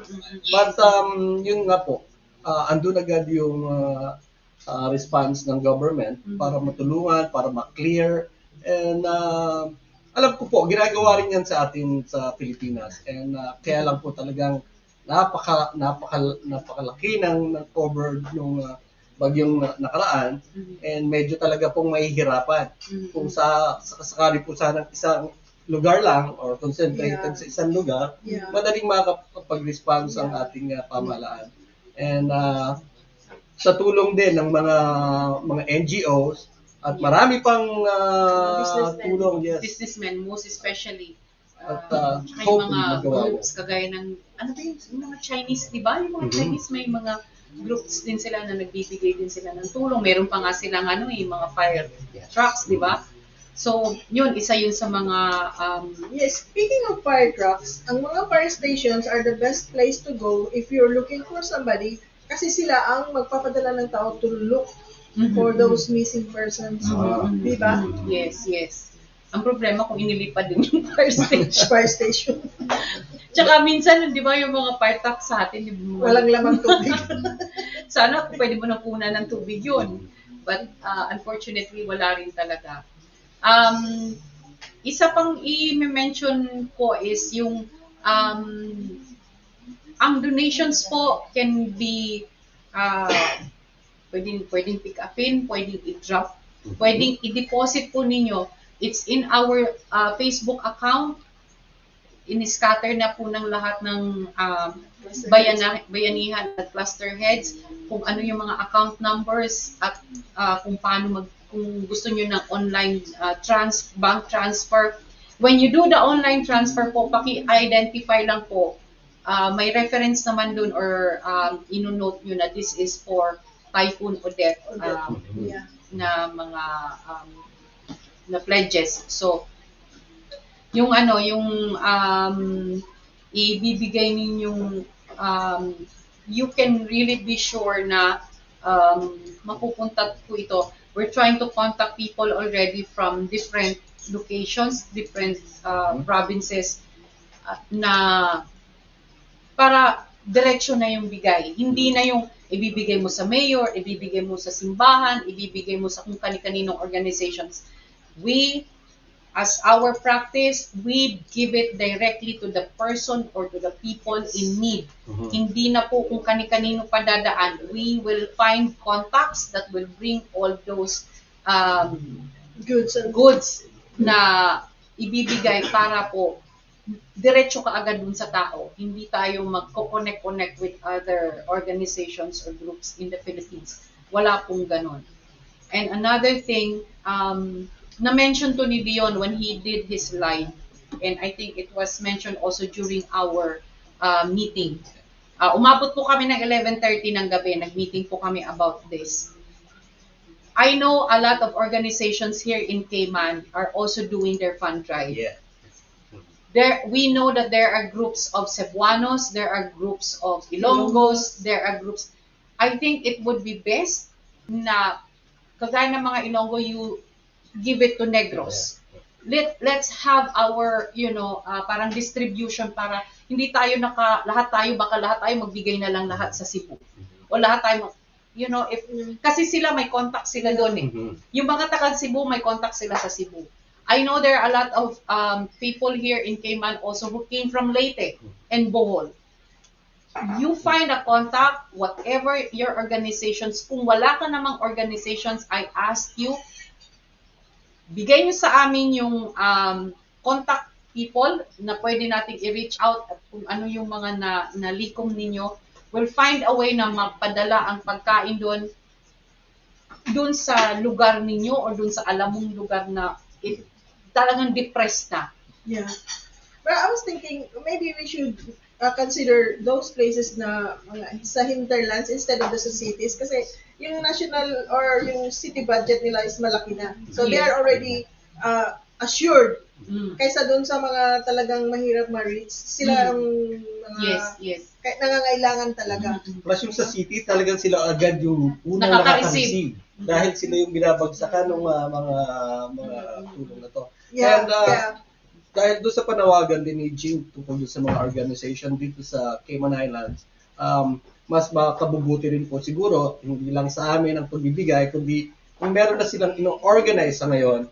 But yun nga po, andun agad yung response ng government para matulungan, para ma-clear. And alam ko po, ginagawa rin yan sa atin sa Pilipinas. And kaya lang po talagang napakalaki ng cover ng bagyong nakaraan, and medyo talaga pong mahihirapan. Kung sa kasakali po sana isang lugar lang or concentrated sa isang lugar, madaling makapag-response ang ating pamahalaan. And sa tulong din ng mga NGOs at marami pang tulong, businessmen, most especially. At yung mga groups kagaya ng yung mga Chinese, di ba? Yung mga Chinese may mga groups din sila na nagbibigay din sila ng tulong. Meron pa nga silang mga fire trucks, di ba? So, yun, isa yun sa mga... speaking of fire trucks, ang mga fire stations are the best place to go if you're looking for somebody kasi sila ang magpapadala ng tao to look for those missing persons. Di ba? Yes. Ang problema kung inilipad din yung fire station. Fire station. Tsaka minsan, di ba, yung mga fire truck sa atin, walang lamang tubig. Sana kung pwede mo nang punan ng tubig yun. But unfortunately, wala rin talaga. Isa pang i-mention ko is yung ang donations po can be pwedeng pick upin, pwedeng i-drop, pwedeng i-deposit po ninyo It's in our Facebook account. Ini-scatter na po ng lahat ng bayanihan at cluster heads kung ano yung mga account numbers at kung paano kung gusto niyo ng online bank transfer. When you do the online transfer po, paki-identify lang po. May reference naman dun or ino-note nyo na this is for Typhoon Odette na mga na pledges. So, yung ibibigay ninyong you can really be sure na mapupunta po ito. We're trying to contact people already from different locations, different provinces na para diretsyo na yung bigay. Hindi na yung ibibigay mo sa mayor, ibibigay mo sa simbahan, ibibigay mo sa kung kani-kaninong organizations. We, as our practice, we give it directly to the person or to the people in need. Hindi na po kung kani-kanino padadaan. We will find contacts that will bring all those goods na ibibigay para po diretso ka agad dun sa tao. Hindi tayo magko-connect with other organizations or groups in the Philippines. Wala pong ganon. And another thing, na-mention to ni Dion when he did his live, and I think it was mentioned also during our meeting. Umabot po kami ng 11:30 ng gabi, nag-meeting po kami about this. I know a lot of organizations here in Cayman are also doing their fund drive. Yeah. We know that there are groups of Cebuanos, there are groups of Ilonggos, there are groups. I think it would be best na kagaya ng mga Ilonggo, you give it to Negros. Let's have our, parang distribution para hindi tayo lahat tayo magbigay na lang lahat sa Cebu. O lahat tayo, kasi sila may contact sila doon eh. Yung mga taga Cebu, may contact sila sa Cebu. I know there are a lot of people here in Cayman also who came from Leyte and Bohol. You find a contact, whatever your organizations. Kung wala ka namang organizations, I ask you, bigay nyo sa amin yung contact people na pwede nating i-reach out at kung ano yung mga nalikom ninyo. We'll find a way na magpadala ang pagkain doon sa lugar ninyo or doon sa alam mong lugar na talagang depressed na. Yeah. But I was thinking, maybe we should consider those places na sa hinterlands instead of the cities kasi yung national or yung city budget nila is malaki na. So they are already assured. Kaysa doon sa mga talagang mahirap ma-reach, sila ang mga nangangailangan talaga. Plus yung sa city, talagang sila agad yung unang nakaka-receive. Dahil sila yung binabagsakan ng mga tulong na to. Yeah, And dahil doon sa panawagan din ni Jing tungkol sa mga organization dito sa Cayman Islands, mas makabubuti rin po siguro, hindi lang sa amin ang pagbibigay, kundi kung meron na silang ino-organize sa ngayon,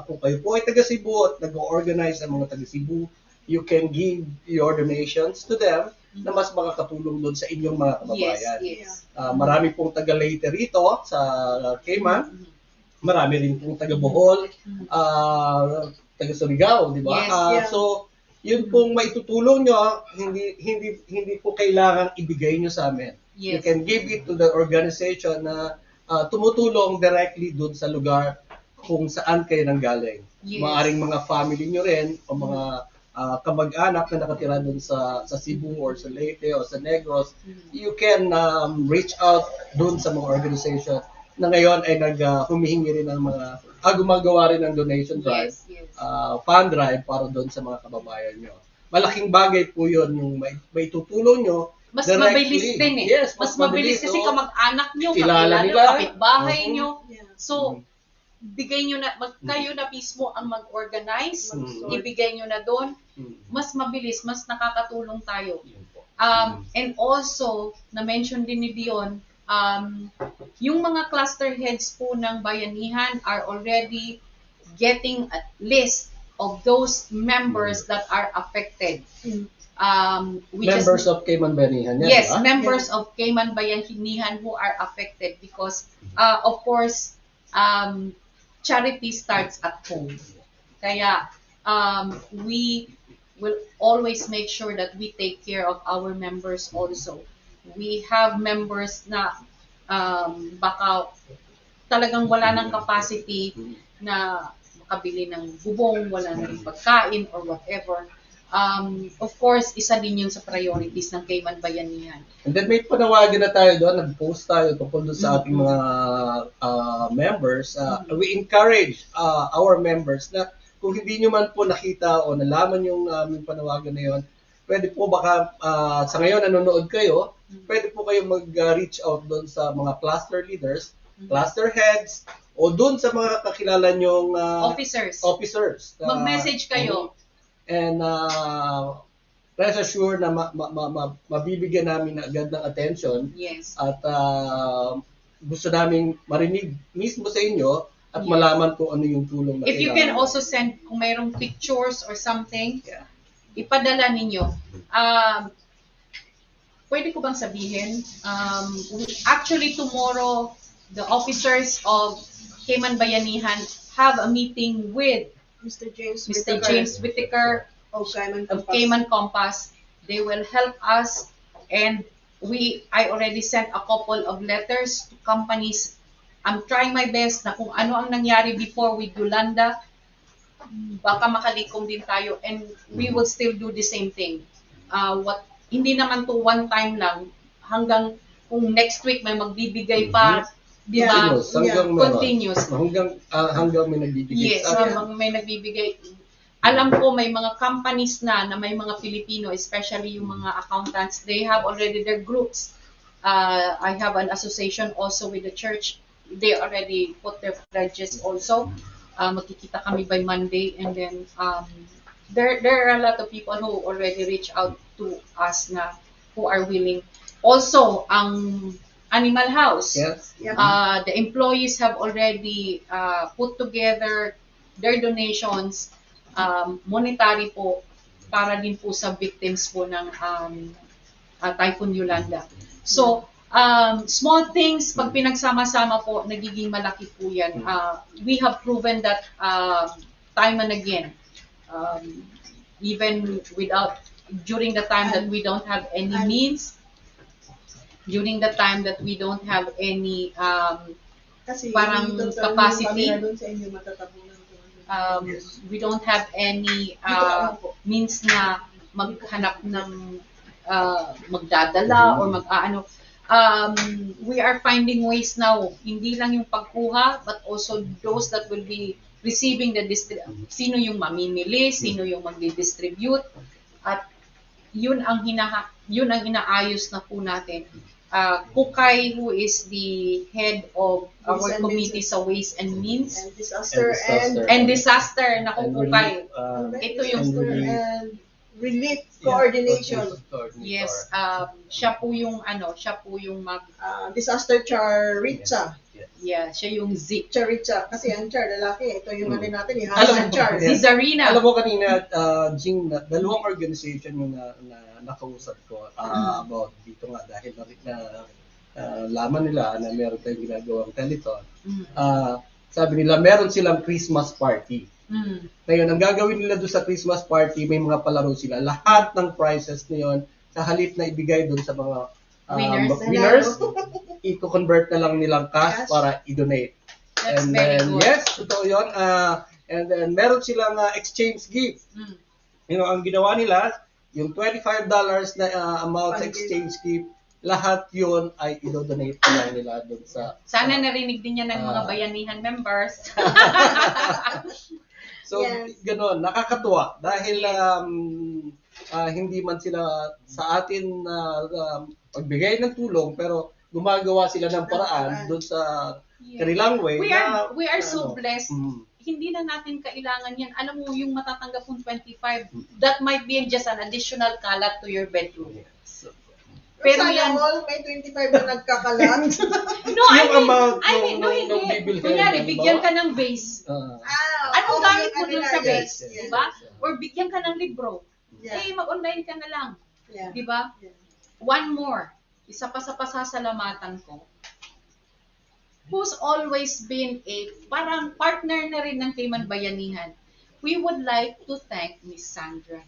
kung kayo po ay taga Cebu at nag-organize ang mga taga Cebu, you can give your donations to them na mas makakatulong doon sa inyong mga kababayan. Yes. Marami pong taga Leyte rito sa Cayman, marami rin pong taga Bohol, taga Surigao, di ba? So, yun pong maitutulong nyo, hindi po kailangan ibigay nyo sa amin. You can give it to the organization na tumutulong directly doon sa lugar kung saan kayo nanggaling. Maaring mga family nyo rin o mga kamag-anak na nakatira doon sa Cebu or sa Leyte or sa Negros, you can reach out doon sa mga organization na ngayon ay humihingi rin ng mga gumagawa rin ng donation drive, fund drive para doon sa mga kababayan nyo. Malaking bagay po yun yung may tutulong nyo. Mas mabilis din eh. Yes, mas mabilis kasi kamag-anak nyo, kilala nila, kapitbahay nyo. So, bigay nyo na, kayo na mismo ang mag-organize, ibigay nyo na doon, mas mabilis, mas nakakatulong tayo. And also, na-mention din ni Dion, yung mga cluster heads po ng bayanihan are already getting a list of those members that are affected. Members of Cayman Bayanihan. Yes, members of Cayman Bayanihan who are affected because, of course, charity starts at home. Kaya we will always make sure that we take care of our members also. We have members na baka talagang wala ng capacity na makabili ng bubong, wala ng pagkain or whatever. Of course, isa din yun sa priorities ng Cayman Bayanihan. And then may panawagan na tayo doon, nag-post tayo tungkol doon sa ating mga members. We encourage our members na kung hindi nyo man po nakita o nalaman yung aming panawagan na yun, pwede po baka sa ngayon nanonood kayo, pwede po kayo mag-reach out doon sa mga cluster leaders, cluster heads, o doon sa mga kakilala nyong officers. Mag-message kayo. And rest assured na mabibigyan namin agad ng attention. Yes. At gusto namin marinig mismo sa inyo at malaman kung ano yung tulong na If you can also send, kung mayroong pictures or something, ipadala ninyo. Pwede ko bang sabihin? Actually, tomorrow, the officers of Cayman Bayanihan have a meeting with Mr. James Whittaker of Cayman Compass. They will help us, and I already sent a couple of letters to companies. I'm trying my best na kung ano ang nangyari before with Yolanda, baka makalikom din tayo, and we will still do the same thing. Hindi naman to one time lang, hanggang kung next week may magbibigay pa, di ba? Continuous. Hanggang may nagbibigay. Yes, hanggang may nagbibigay. Alam ko may mga companies na may mga Filipino, especially yung mga accountants, they have already their groups. I have an association also with the church. They already put their pledges also. Magkikita kami by Monday, and then there are a lot of people who already reach out to us na who are willing. Also, ang Animal House, the employees have already put together their donations, monetary po, para din po sa victims po ng Typhoon Yolanda. So, small things, pag pinagsama-sama po, nagiging malaki po yan. We have proven that time and again. Even during the time that we don't have any means, during the time that we don't have any parang capacity, we don't have any means na maghanap ng magdadala or we are finding ways now, hindi lang yung pagkuha, but also those that will be receiving sino yung mamimili, sino yung magdi-distribute, at yun ang inaayos na po natin. Kukay, who is the head of our committee sa Ways and Means, and Disaster, naku Kukay. Ito yung Relief Coordination. Yes, siya po yung Disaster Charitza. Yeah, siya yung Z. Charitza. Kasi ang char, lalaki. Ito yung natin, Alam mo, char. Si Zarina. Alam mo kanina, Jing, dalawang organization yung nakausap ko about dito nga dahil laman nila na meron tayong ginagawang telethon. Sabi nila, meron silang Christmas party. Ngayon, ang gagawin nila doon sa Christmas party, may mga palaro sila. Lahat ng prizes na yun, sa halip na ibigay doon sa mga winners, i-convert na lang nilang cash para i-donate. That's and very then, good. yes, totoo yun. And then, meron silang exchange gift. Ang ginawa nila, yung $25 na amount sa exchange gift, lahat yun ay i-donate nila doon sa... Sana narinig din yan ng mga bayanihan members. So, gano'n, nakakatuwa. Dahil hindi man sila sa atin pagbigay ng tulong, pero gumagawa sila ng paraan doon sa kanilang way. We are so blessed. Hindi na natin kailangan yan. Alam mo, yung matatanggap mong 25, that might be just an additional kalat to your bedroom. Pero yan, all may 25 na nagkakalat. No, I mean, hindi. Kunyari, bigyan ka ng vase. Anong gamit mo dun sa vase? Diba? Or bigyan ka ng libro. Mag-online ka na lang. Diba? One more. Isa pa sa pasasalamatan ko. who's always been a parang partner na rin ng Cayman Bayanihan. We would like to thank Miss Sandra.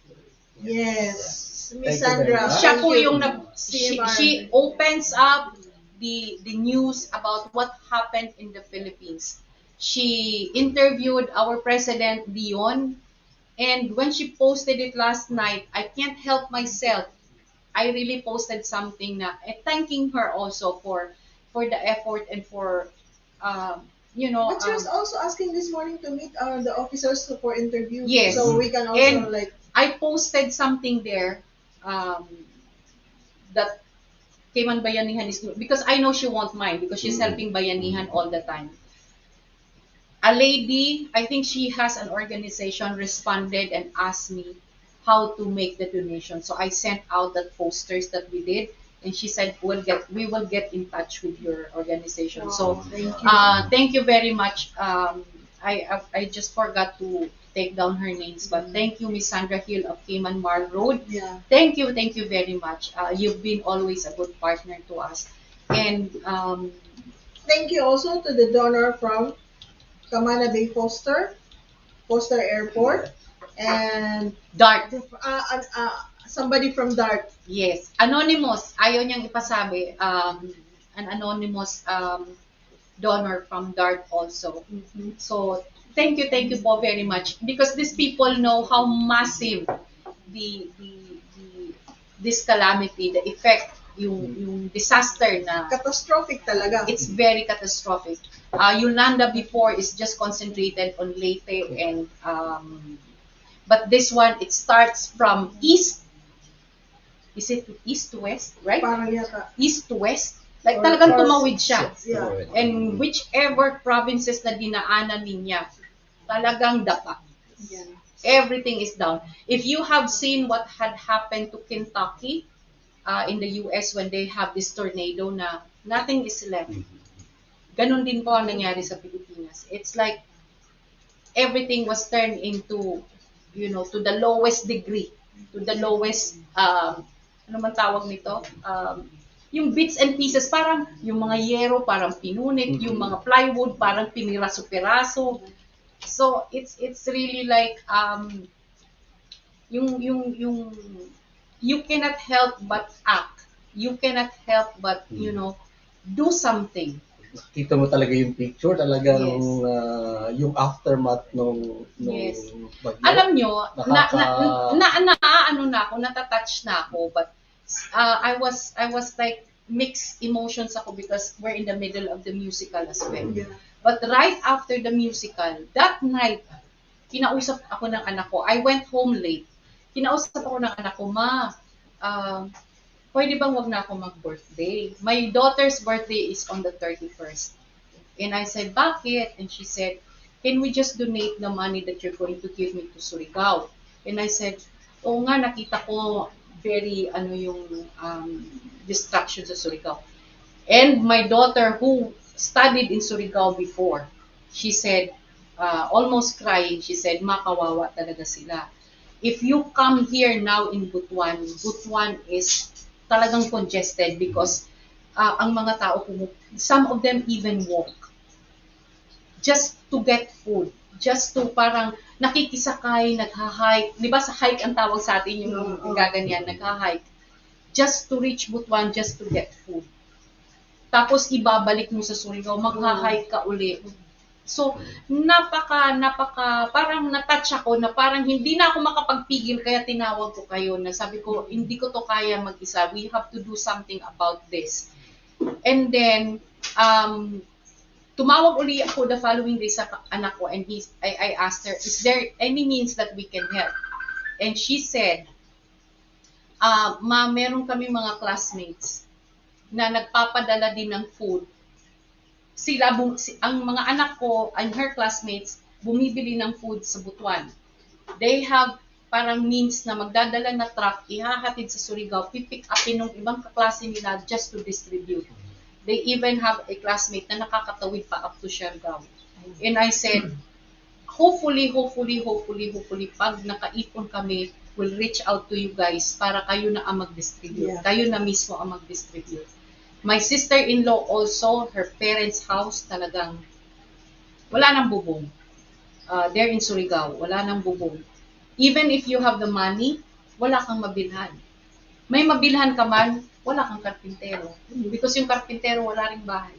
Yes. Thank Miss you very Sandra. much. Siya thank po you. yung CMR. she opens up the news about what happened in the Philippines. She interviewed our President Dion, and when she posted it last night, I can't help myself. I really posted something na thanking her also for the effort and for But she was also asking this morning to meet the officers for interview. Yes. So we can also And like. I posted something there that Cayman Bayanihan is because I know she won't mind because she's helping Bayanihan all the time. A lady, I think she has an organization, responded and asked me how to make the donation. So I sent out the posters that we did, and she said we will get in touch with your organization. So Thank you. thank you very much. I just forgot to take down her names, but thank you, Miss Sandra Hill of Cayman Mar Road. Yeah. Thank you very much. You've been always a good partner to us, and Thank you also to the donor from Camana Bay Foster Airport, and Dart. somebody from Dart. Yes, anonymous. Ayaw niyang ipasabi. An anonymous donor from DART also. So, thank you po very much. Because these people know how massive this calamity, the effect, yung disaster na Catastrophic talaga. it's very catastrophic. Yolanda before is just concentrated on Leyte and but this one, it starts from east. Is it east to west, right? Parang yata. East to west. Like Or- talagang or- tumawid siya. Yeah. And whichever provinces na dinaanan niya, talagang dapa. Yeah. Everything is down. If you have seen what had happened to Kentucky in the US when they have this tornado na nothing is left. Ganun din po ang nangyari sa Pilipinas. It's like everything was turned into, to the lowest degree, to the lowest, ano man tawag nito? Yung bits and pieces, parang yung mga yero parang pinunit, yung mga plywood parang piniraso-piraso. So it's really like yung you cannot help but act. You cannot help but do something. Kita mo talaga yung picture, talagang Yes. yung aftermath nung Yes. bagyo. Alam nyo, Nakaka- ano na ako, natatouch na ako, but I was like mixed emotions ako because we're in the middle of the musical as well. Yeah. But right after the musical, that night, kinausap ako ng anak ko. I went home late. Kinausap ako ng anak ko, Ma, pwede bang wag na ako mag-birthday? My daughter's birthday is on the 31st. And I said, bakit? And she said, can we just donate the money that you're going to give me to Surigao? And I said, oo nga, nakita ko very, yung distraction sa Surigao. And my daughter, who studied in Surigao before, she said, almost crying, she said, makawawa talaga sila. If you come here now in Butuan is talagang congested because ang mga tao, some of them even walk just to get food, just to parang nakikisakay, nagha-hike. Di ba sa hike ang tawag sa atin yung gaganyan, nagha-hike. Just to reach Butuan, just to get food. Tapos ibabalik mo sa Surigao, magha-hike ka uli. So, napaka, parang natouch ako na parang hindi na ako makapagpigil kaya tinawag ko kayo na sabi ko, hindi ko to kaya mag-isa. We have to do something about this. And then, tumawag uli ako the following day sa anak ko and I asked her, is there any means that we can help? And she said, Ma, meron kami mga classmates na nagpapadala din ng food. Ang mga anak ko and her classmates bumibili ng food sa Butuan. They have parang means na magdadala na truck, ihahatid sa Surigao, pipick upin ng ibang kaklase nila just to distribute. They even have a classmate na nakakatawid pa up to Siargao. And I said, hopefully, pag nakaipon kami, we'll reach out to you guys para kayo na ang mag-distribute. Yeah. Kayo na mismo ang mag-distribute. My sister-in-law also, her parents' house talagang wala nang bubong. They're in Surigao, wala nang bubong. Even if you have the money, wala kang mabilhan. May mabilhan ka man, wala kang karpintero. Because yung karpintero wala ring bahay.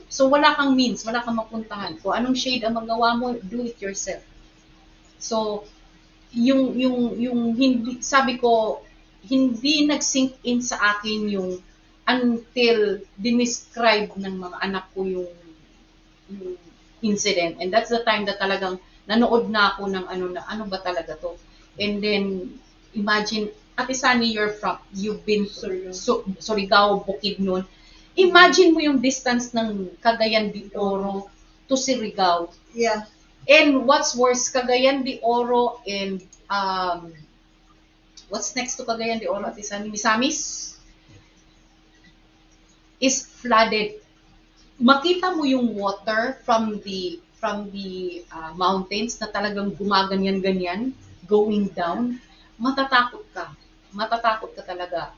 So wala kang means, wala kang mapuntahan. Kung anong shade ang magawa mo, do it yourself. So, yung hindi, sabi ko, hindi nag-sink in sa akin yung until dinescribe ng mga anak ko yung incident. And that's the time that talagang nanood na ako ng ano ba talaga to. And then, imagine, Ate Sunny, you've been Surigao, Bukidnon. Imagine mo yung distance ng Cagayan de Oro to Surigao. Yeah. And what's worse, Cagayan de Oro and what's next to Cagayan de Oro, Ate Sunny? Misamis is flooded. Makita mo yung water from the mountains na talagang gumaganyan-ganyan, going down. Matatakot ka. Matatakot ka talaga.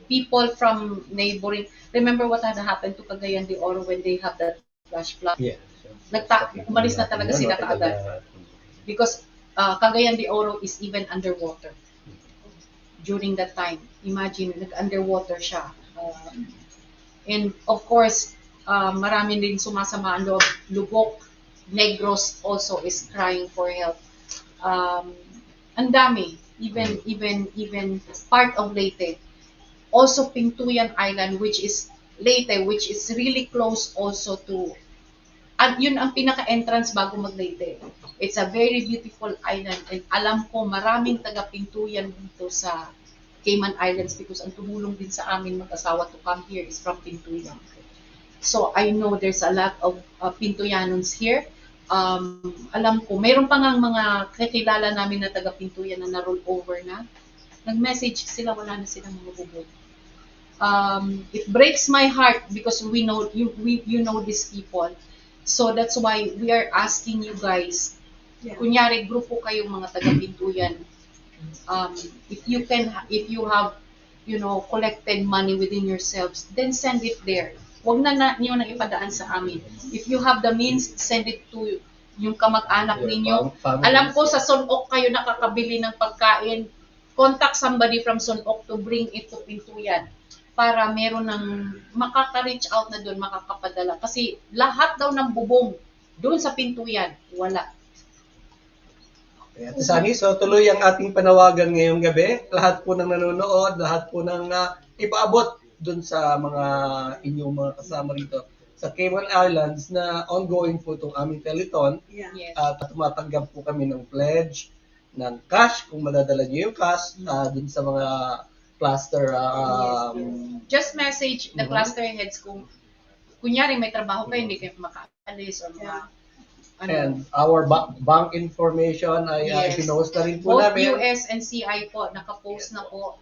People from neighboring. Remember what had happened to Cagayan de Oro when they have that flash flood? Yeah. Umalis na talaga sila kaagad. Because Cagayan de Oro is even underwater during that time. Imagine, nag-underwater siya. And of course, marami din sumasama ang loob. Lubok, Negros also is crying for help. Ang dami, even part of Leyte. Also Pintuyan Island, which is Leyte, which is really close also to, yun ang pinaka-entrance bago mag-Leyte. It's a very beautiful island, and alam ko maraming taga-Pintuyan dito sa Cayman Islands because ang tumulong din sa amin mag-asawa to come here is from Pintuyan. So I know there's a lot of Pintuyanons here. Alam ko, mayroon pa nga mga kakilala namin na taga-Pintuyan na na-roll over na. Nag-message sila, wala na silang mga bubog. It breaks my heart because we know you know these people. So that's why we are asking you guys, kunyari grupo kayong mga taga-Pintuyan, if you have collected money within yourselves, then send it there. Huwag na niyo nang ipadaan sa amin. If you have the means, send it to yung kamag-anak ninyo. Alam ko sa Sunok kayo nakakabili ng pagkain. Contact somebody from Sunok to bring it to Pintuyan para meron ng makaka-reach out na doon, makakapadala. Kasi lahat daw ng bubong doon sa Pintuyan, wala. Ate Sunny, so tuloy ang ating panawagan ngayong gabi. Lahat po ng nanonood, lahat po ng ipaabot dun sa mga inyong mga kasama rito sa Cayman Islands na ongoing po itong aming Telethon. Yeah. Yes. At tumatanggap po kami ng pledge, ng cash, kung madadala nyo yung cash, dun sa mga cluster. Just message the cluster heads kung kunyari may trabaho kayo, hindi kayo makaalis or And our bank information ay pinost na rin po both namin. US and CI po, nakapost na po.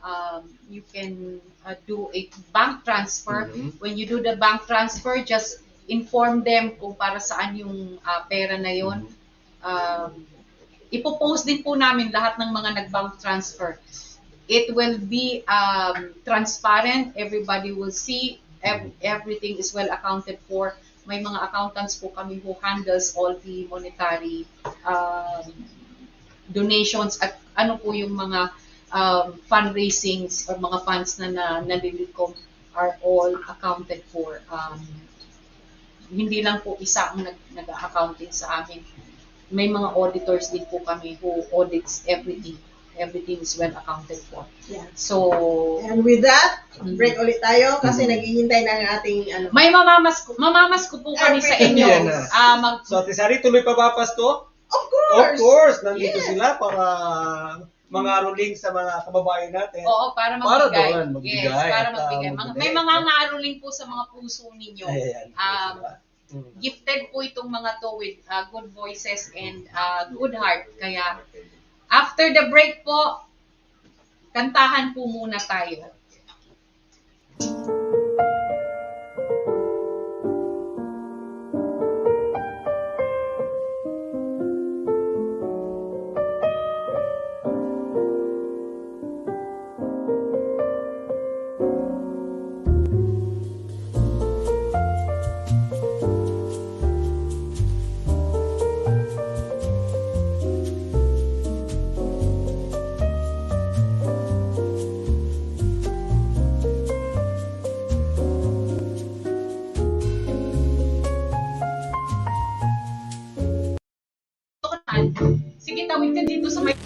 You can do a bank transfer. When you do the bank transfer, just inform them kung para saan yung pera na yun. Ipopost din po namin lahat ng mga nag-bank transfer. It will be transparent. Everybody will see. Everything is well accounted for. May mga accountants po kami who handles all the monetary donations at ano po yung mga fundraisings or mga funds na nalilikom are all accounted for. Hindi lang po isa ang nag-accounting sa amin. May mga auditors din po kami who audits everything. Everything is well accounted for. Yeah. So, And with that, break ulit tayo kasi naghihintay na ang ating may mamamas ko po kami sa inyo. Yan na. So, Ate Sunny, tuloy pa ba Pasko? Of course! Of course! Nandito Yes. sila para mga ruling sa mga kababayan natin. Oo, para Para magbigay. doon, magbigay. Yes, para At, magbigay. May mga ngaruling po sa mga puso ninyo. Ayan. Gifted po itong mga to with good voices and good heart. Kaya, after the break po, kantahan po muna tayo. Sige, tawid ka dito sa may...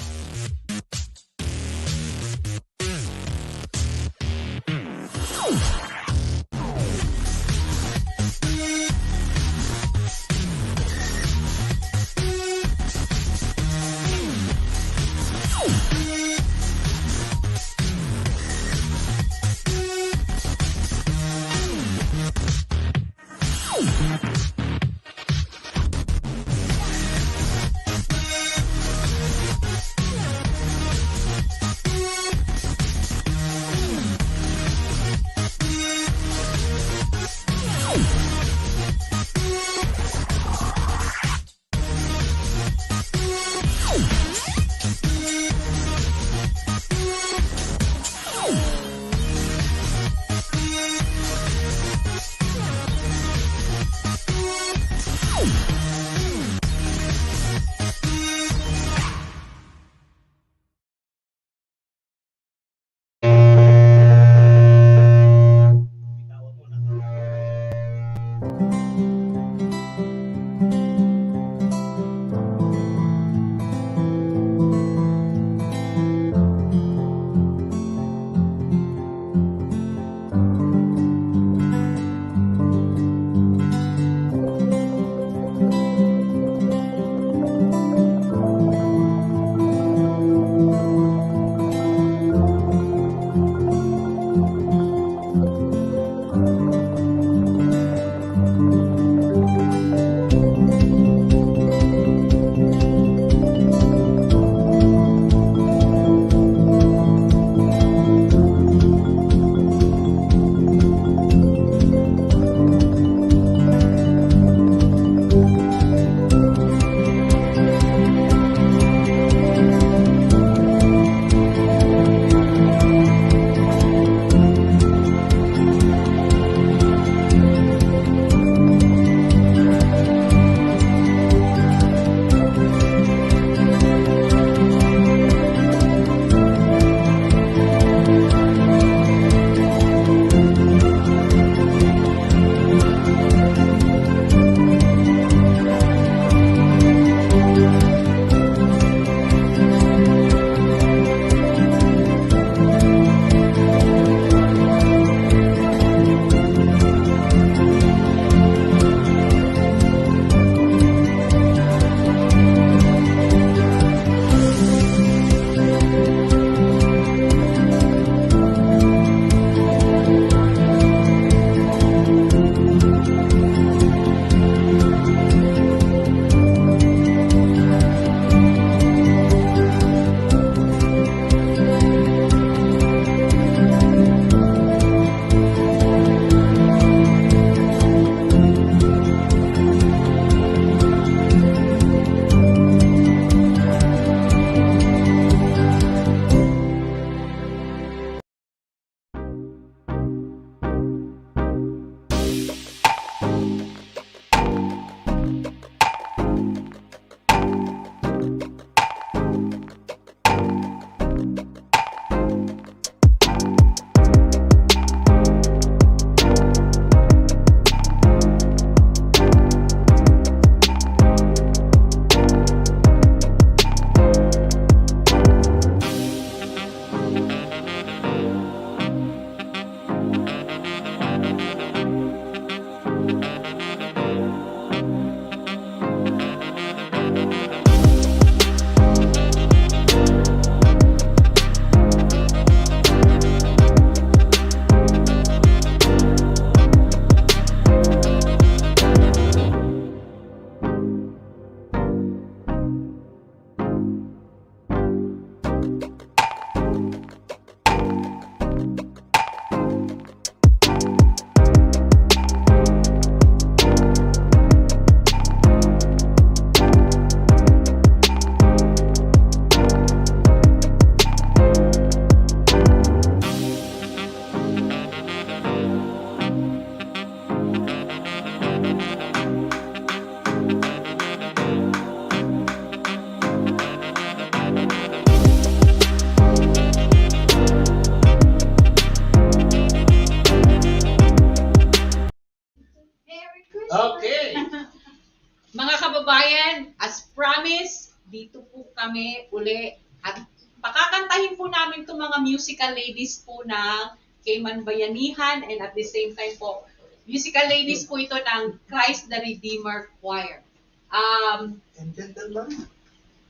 po kami uli at pakakantahin po namin itong mga musical ladies po ng Cayman Bayanihan and at the same time po, musical ladies po ito ng Christ the Redeemer Choir.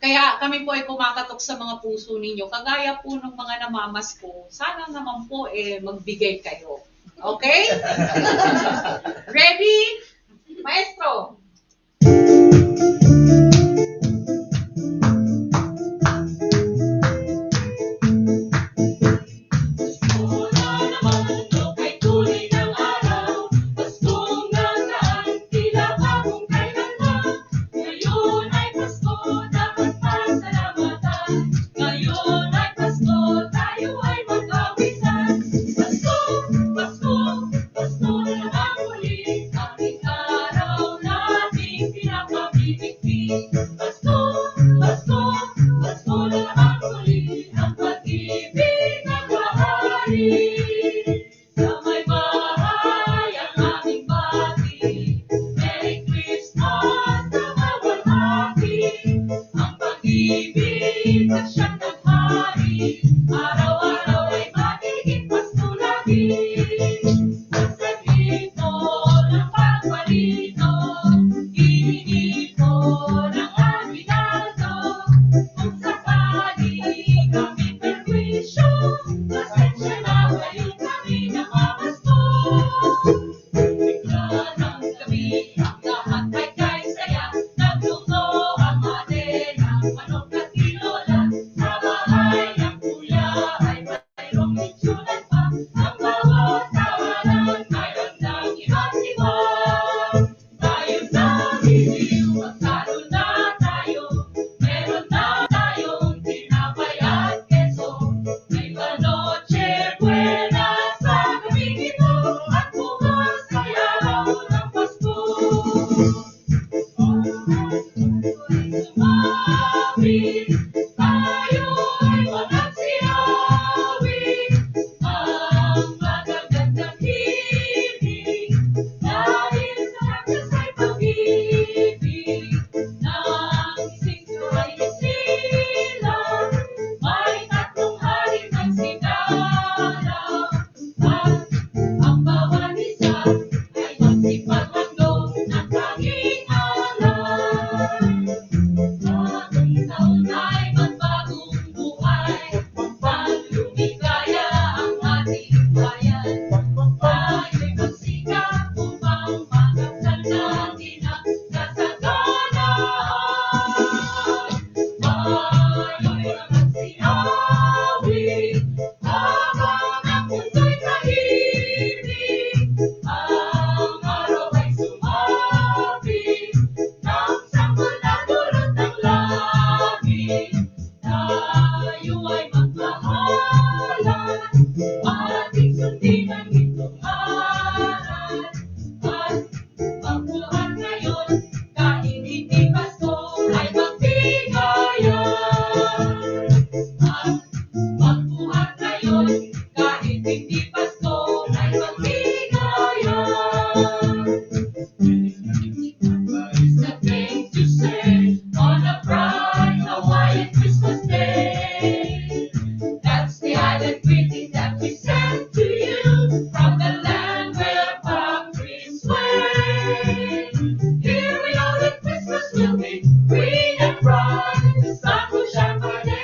Kaya kami po ay kumakatok sa mga puso ninyo. Kagaya po ng mga namamas ko, sana naman po magbigay kayo. Okay? Ready? Maestro! Here we know that Christmas will be green and bright. The sun will shine for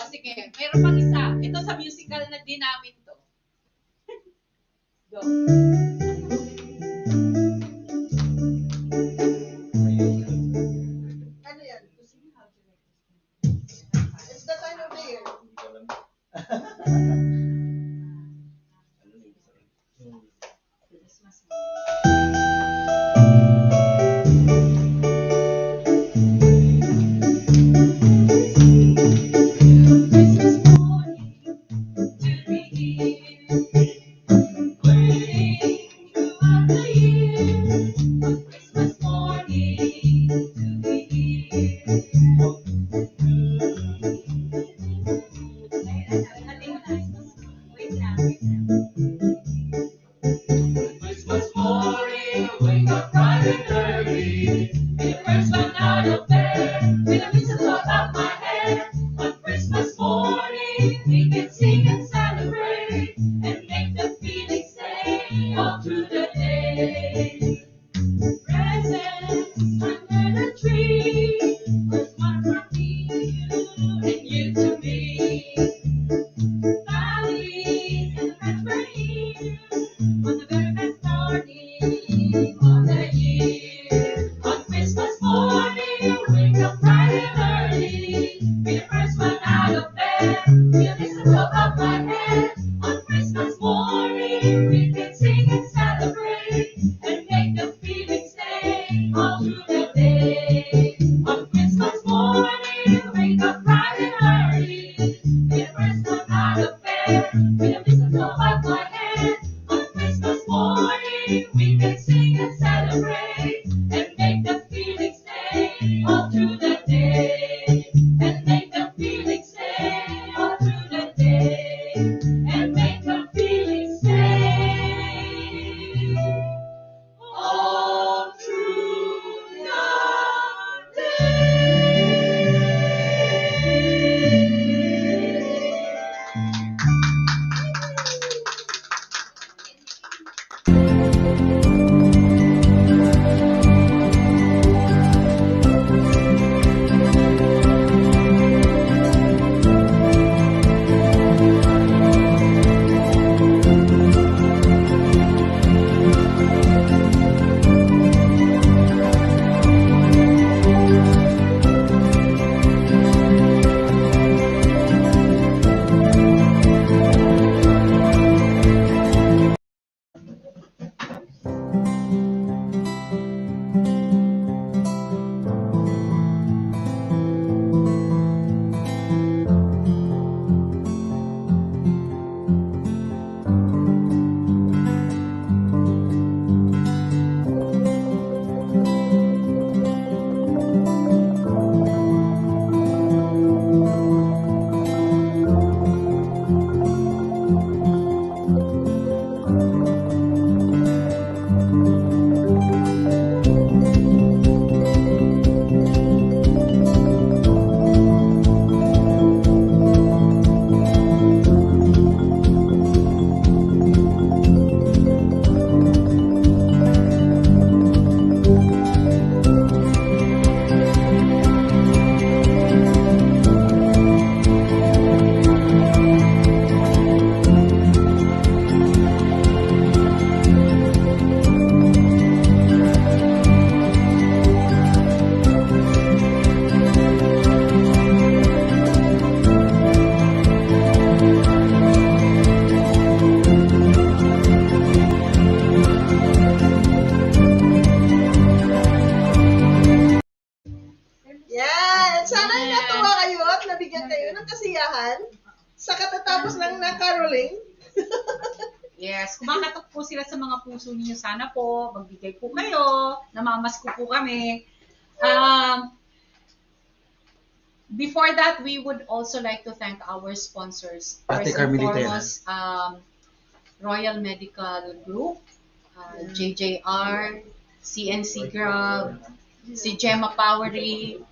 sige. Mayroon pang isa. Ito sa musical na din namin to. Go. Ano yan? It's the time of the year. Christmas morning, wake up bright and early. Be the first one out of bed, with a mistletoe above my head. On Christmas morning, we can sing and celebrate, and make the feeling stay all through the day. Presents under the tree, there's one from me to you, and you to me. Valleys and friends were here on the very best morning of the year. On Christmas morning, wake up bright and early. Be the first one out of bed, with a mistletoe above my head. On Christmas morning, we can sing and celebrate, and make the feeling stay all through the day. On Christmas morning, wake up bright and early. Be the first one out of bed, with a mistletoe above my head. On Christmas morning, we can sing and celebrate, and make the feeling stay all through the day. And make the feeling stay all through the day. And make the feeling stay all through the Yan! Sana natuwa kayo at nabigyan kayo ng kasiyahan sa katatapos lang na caroling. Yes, kumakatok po sila sa mga puso ninyo. Sana po, magbigay po kayo. Namamasko po kami. Before that, we would also like to thank our sponsors. Ate First and Carmelita, foremost, Royal Medical Group, JJR, CNC Grab, si Gemma Powery.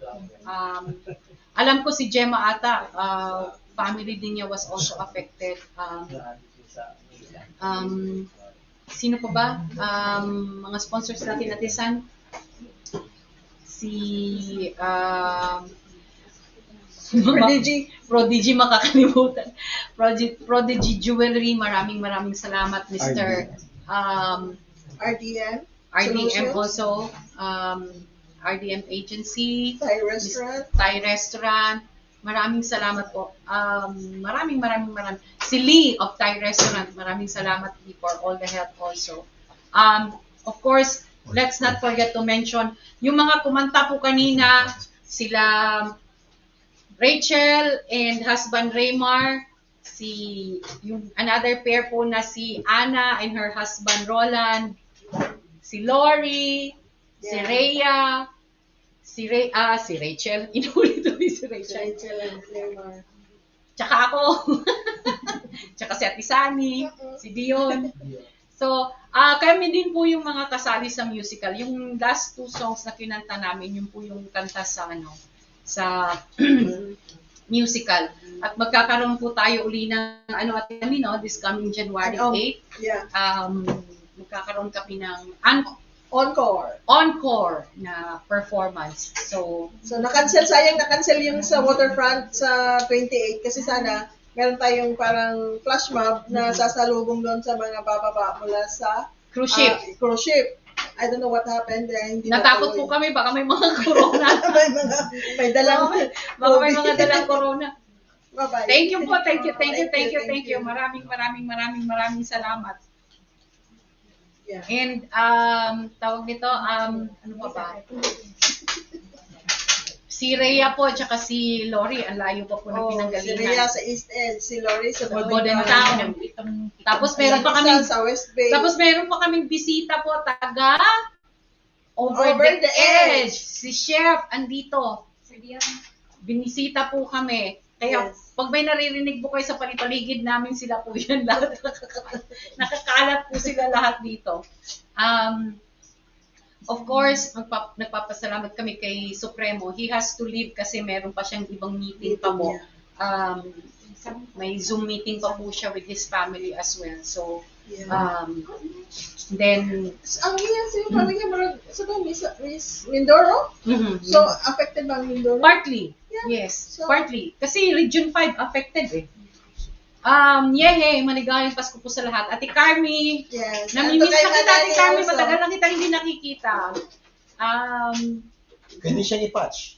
Alam ko si Gemma ata, family din niya was also affected. Sino pa ba? Mga sponsors natin San? Si Prodigy. Prodigy makakalimutan. Prodigy Jewelry, maraming salamat, Mr. RDM. RDM Solutions. also, RDM Agency, Thai Restaurant. Thai Restaurant. Maraming salamat po. Maraming. Si Lee of Thai Restaurant, maraming salamat Lee for all the help also. Of course, let's not forget to mention, yung mga kumanta po kanina, sila Rachel and husband Raymar, yung another pair po na si Anna and her husband Roland, si Lori, si Yeah. Rhea, si Rachel, inulit-ulit si Rachel. Rachel and Claymore. Tsaka ako. Tsaka si Ate Sani, si Dion. So, kami din po yung mga kasali sa musical. Yung last 2 songs na kinanta namin, yun po yung kanta sa sa musical. At magkakaroon po tayo uli ng this coming January 8. Yeah. Magkakaroon kami ng Encore. na performance. So, sayang na-cancel yung sa Waterfront sa 28 kasi sana meron tayong parang flash mob na sasalubong doon sa mga bababa mula sa cruise ship. Cruise ship. I don't know what happened. Hindi Natakot po kami, baka may mga corona. may dalang Baka may mga dalang corona. Bye-bye. Thank you po, thank you. Maraming salamat. Yeah. And tawag nito, ano pa ba? Si Rhea po, tsaka si Lori, ang layo pa po ng Si pinanggalingan. Rhea sa East End, si Lori sa Golden Town. Tapos meron pa kami sa West Bay. Tapos meron pa kaming bisita po, taga Over the Edge. Si Chef, andito. Binisita po kami. Kaya Yes. pag may naririnig po kayo sa paligid namin, sila po yan lahat. Nakakalat po sila lahat dito. Of course, nagpapasalamat kami kay Supremo. He has to leave kasi meron pa siyang ibang meeting pa po. May Zoom meeting pa po siya with his family as well. So, then, Ang yan sa yung pamilya mo sa Miss Mindoro? So, affected ba ang Mindoro? partly. Yeah. Yes, So- partly. Kasi Region 5 affected eh. Maligayang Pasko po sa lahat. Ate Carmi, Yes. namimiss na kita, Ate Carmi, also. matagal lang kita hindi nakikita. Pwede siya i-patch.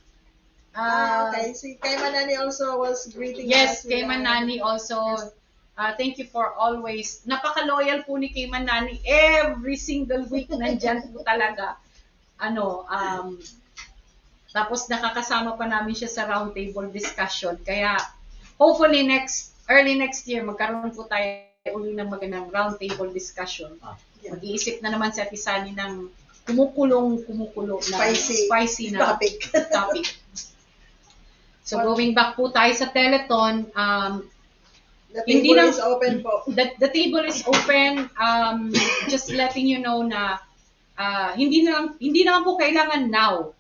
Okay. Si Kay Manani also was greeting Yes, us. kay Manani also. Thank you for always. Napaka-loyal po ni kay Manani. Every single week nandyan po talaga. Tapos nakakasama pa namin siya sa roundtable discussion. Kaya hopefully early next year, magkaroon po tayo uli ng magandang roundtable discussion. Yeah. Mag-iisip na naman si Ate Sani ng kumukulo na spicy na topic. topic. So going back po tayo sa Telethon, The Hindi table lang- is open po. the table is open. Just letting you know na hindi naman po kailangan now.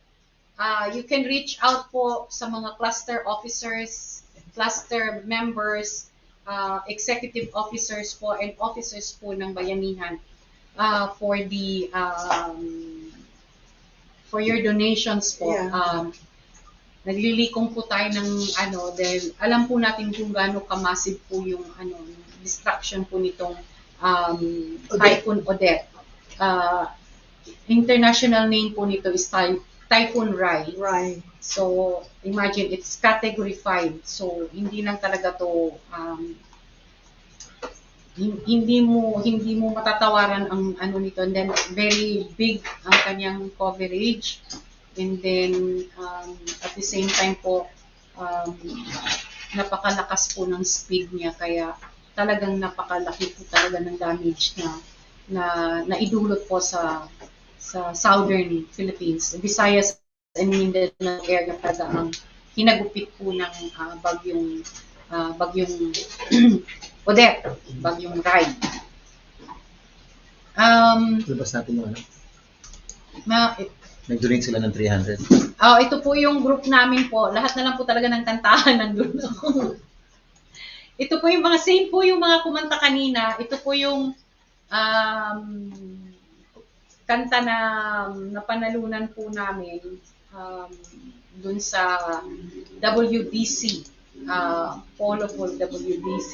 You can reach out po sa mga cluster officers, cluster members, executive officers po, and officers po ng bayanihan for your donations po. Yeah. Naglilikom po tayo ng dahil alam po natin kung gaano ka-massive po yung destruction po nitong Typhoon Odette. International name po nito is Typhoon Rai. Right. So, imagine, it's category 5. So, hindi lang talaga to, hindi mo matatawaran ang nito. And then, very big ang kanyang coverage. And then, at the same time po, napakalakas po ng speed niya. Kaya, talagang napakalaki po talaga ng damage na idulot po sa southern Philippines. Visayas and Mindanao area talaga ang hinagupit po ng bagyong Odette, bagyong Rai. Labas natin yung Ito nag-donate sila ng 300. po yung group namin po. Lahat na lang po talaga ng kantahan nandun ako. Ito po yung mga same po yung mga kumanta kanina. Ito po yung kanta na napanalunan po namin dun sa WDC, Polo for WDC.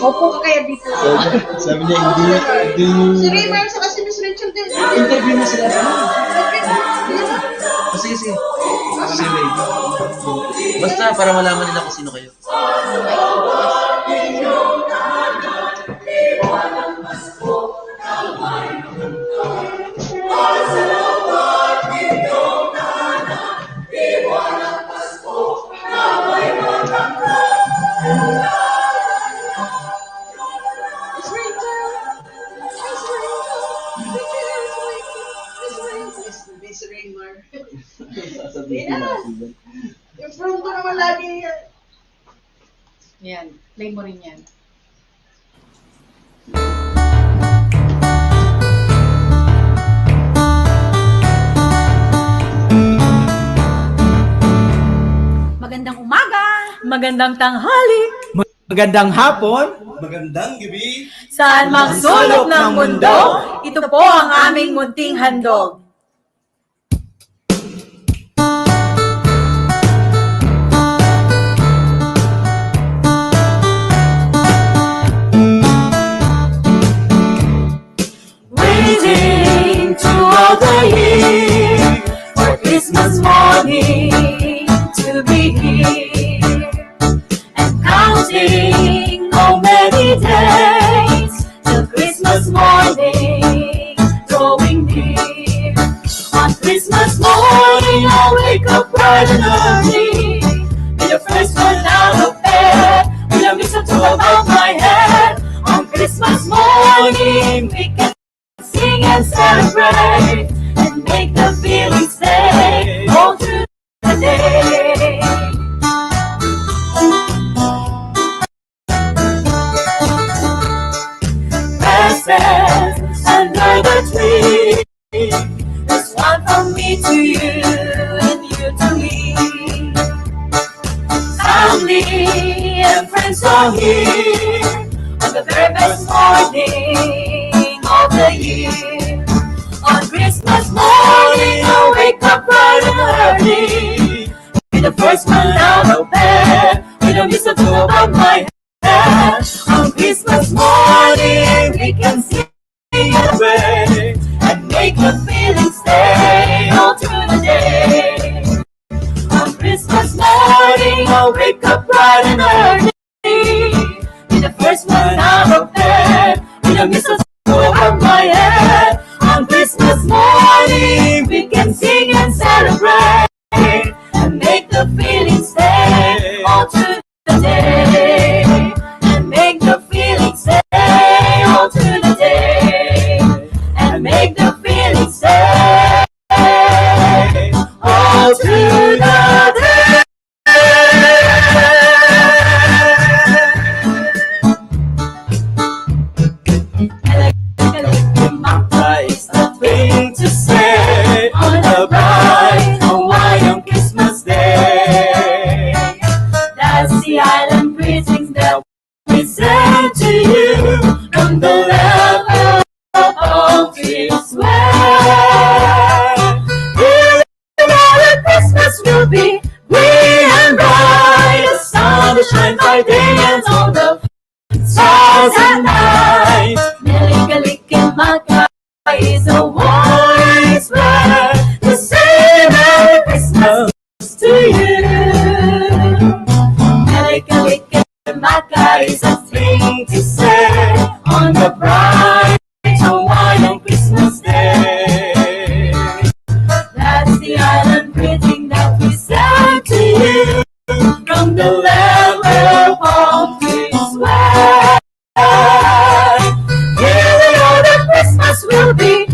Opo ka kaya dito. Sabi niya, hindi. Si Raymar sa kasi Miss Rachel din. Interview mo sila. Sige, sige. Kasi ready. Basta para malaman nila kung sino kayo. Miss Raymar. Sasabihin natin. Yung pronto naman lagi yan. Yan, play mo rin yan. Magandang umaga, magandang tanghali, Magandang hapon. Magandang gabi. saan mang sulok ng mundo, ito po ang aming munting handog. Waiting throughout the year for Christmas morning to be here. Counting how many days till Christmas morning drawing near. On Christmas morning I wake up bright and early, be the first one out of bed with a mistletoe above my head. On Christmas morning we can sing and celebrate and make the feeling stay all through the day. Presents under the tree. There's one from me to you and you to me. Family and friends are here on the very best morning of the year. On Christmas morning I wake up bright and early, be the first one out of bed with a mistletoe above my head. On Christmas morning we can sing and pray and make the feeling stay all through the day. On Christmas morning I'll wake up bright and early, be the first one out of bed with a mistletoe above my head. On Christmas morning we can sing and celebrate and make the feeling stay all through the day. And make the feeling stay all through the day. And make the feeling stay all through the day. Is the thing to say on a bright Hawaiian Christmas day. present to you from the level of His way. Here our Christmas will be green and bright, the sun will shine by day and all the stars at night. Melikalikamakay is a wise word to say Merry Christmas to you. Melikalikamakay is a thing to say on the bright Hawaiian Christmas day. That's the island greeting that we send to you from the land where palm trees sway. Here we know that Christmas will be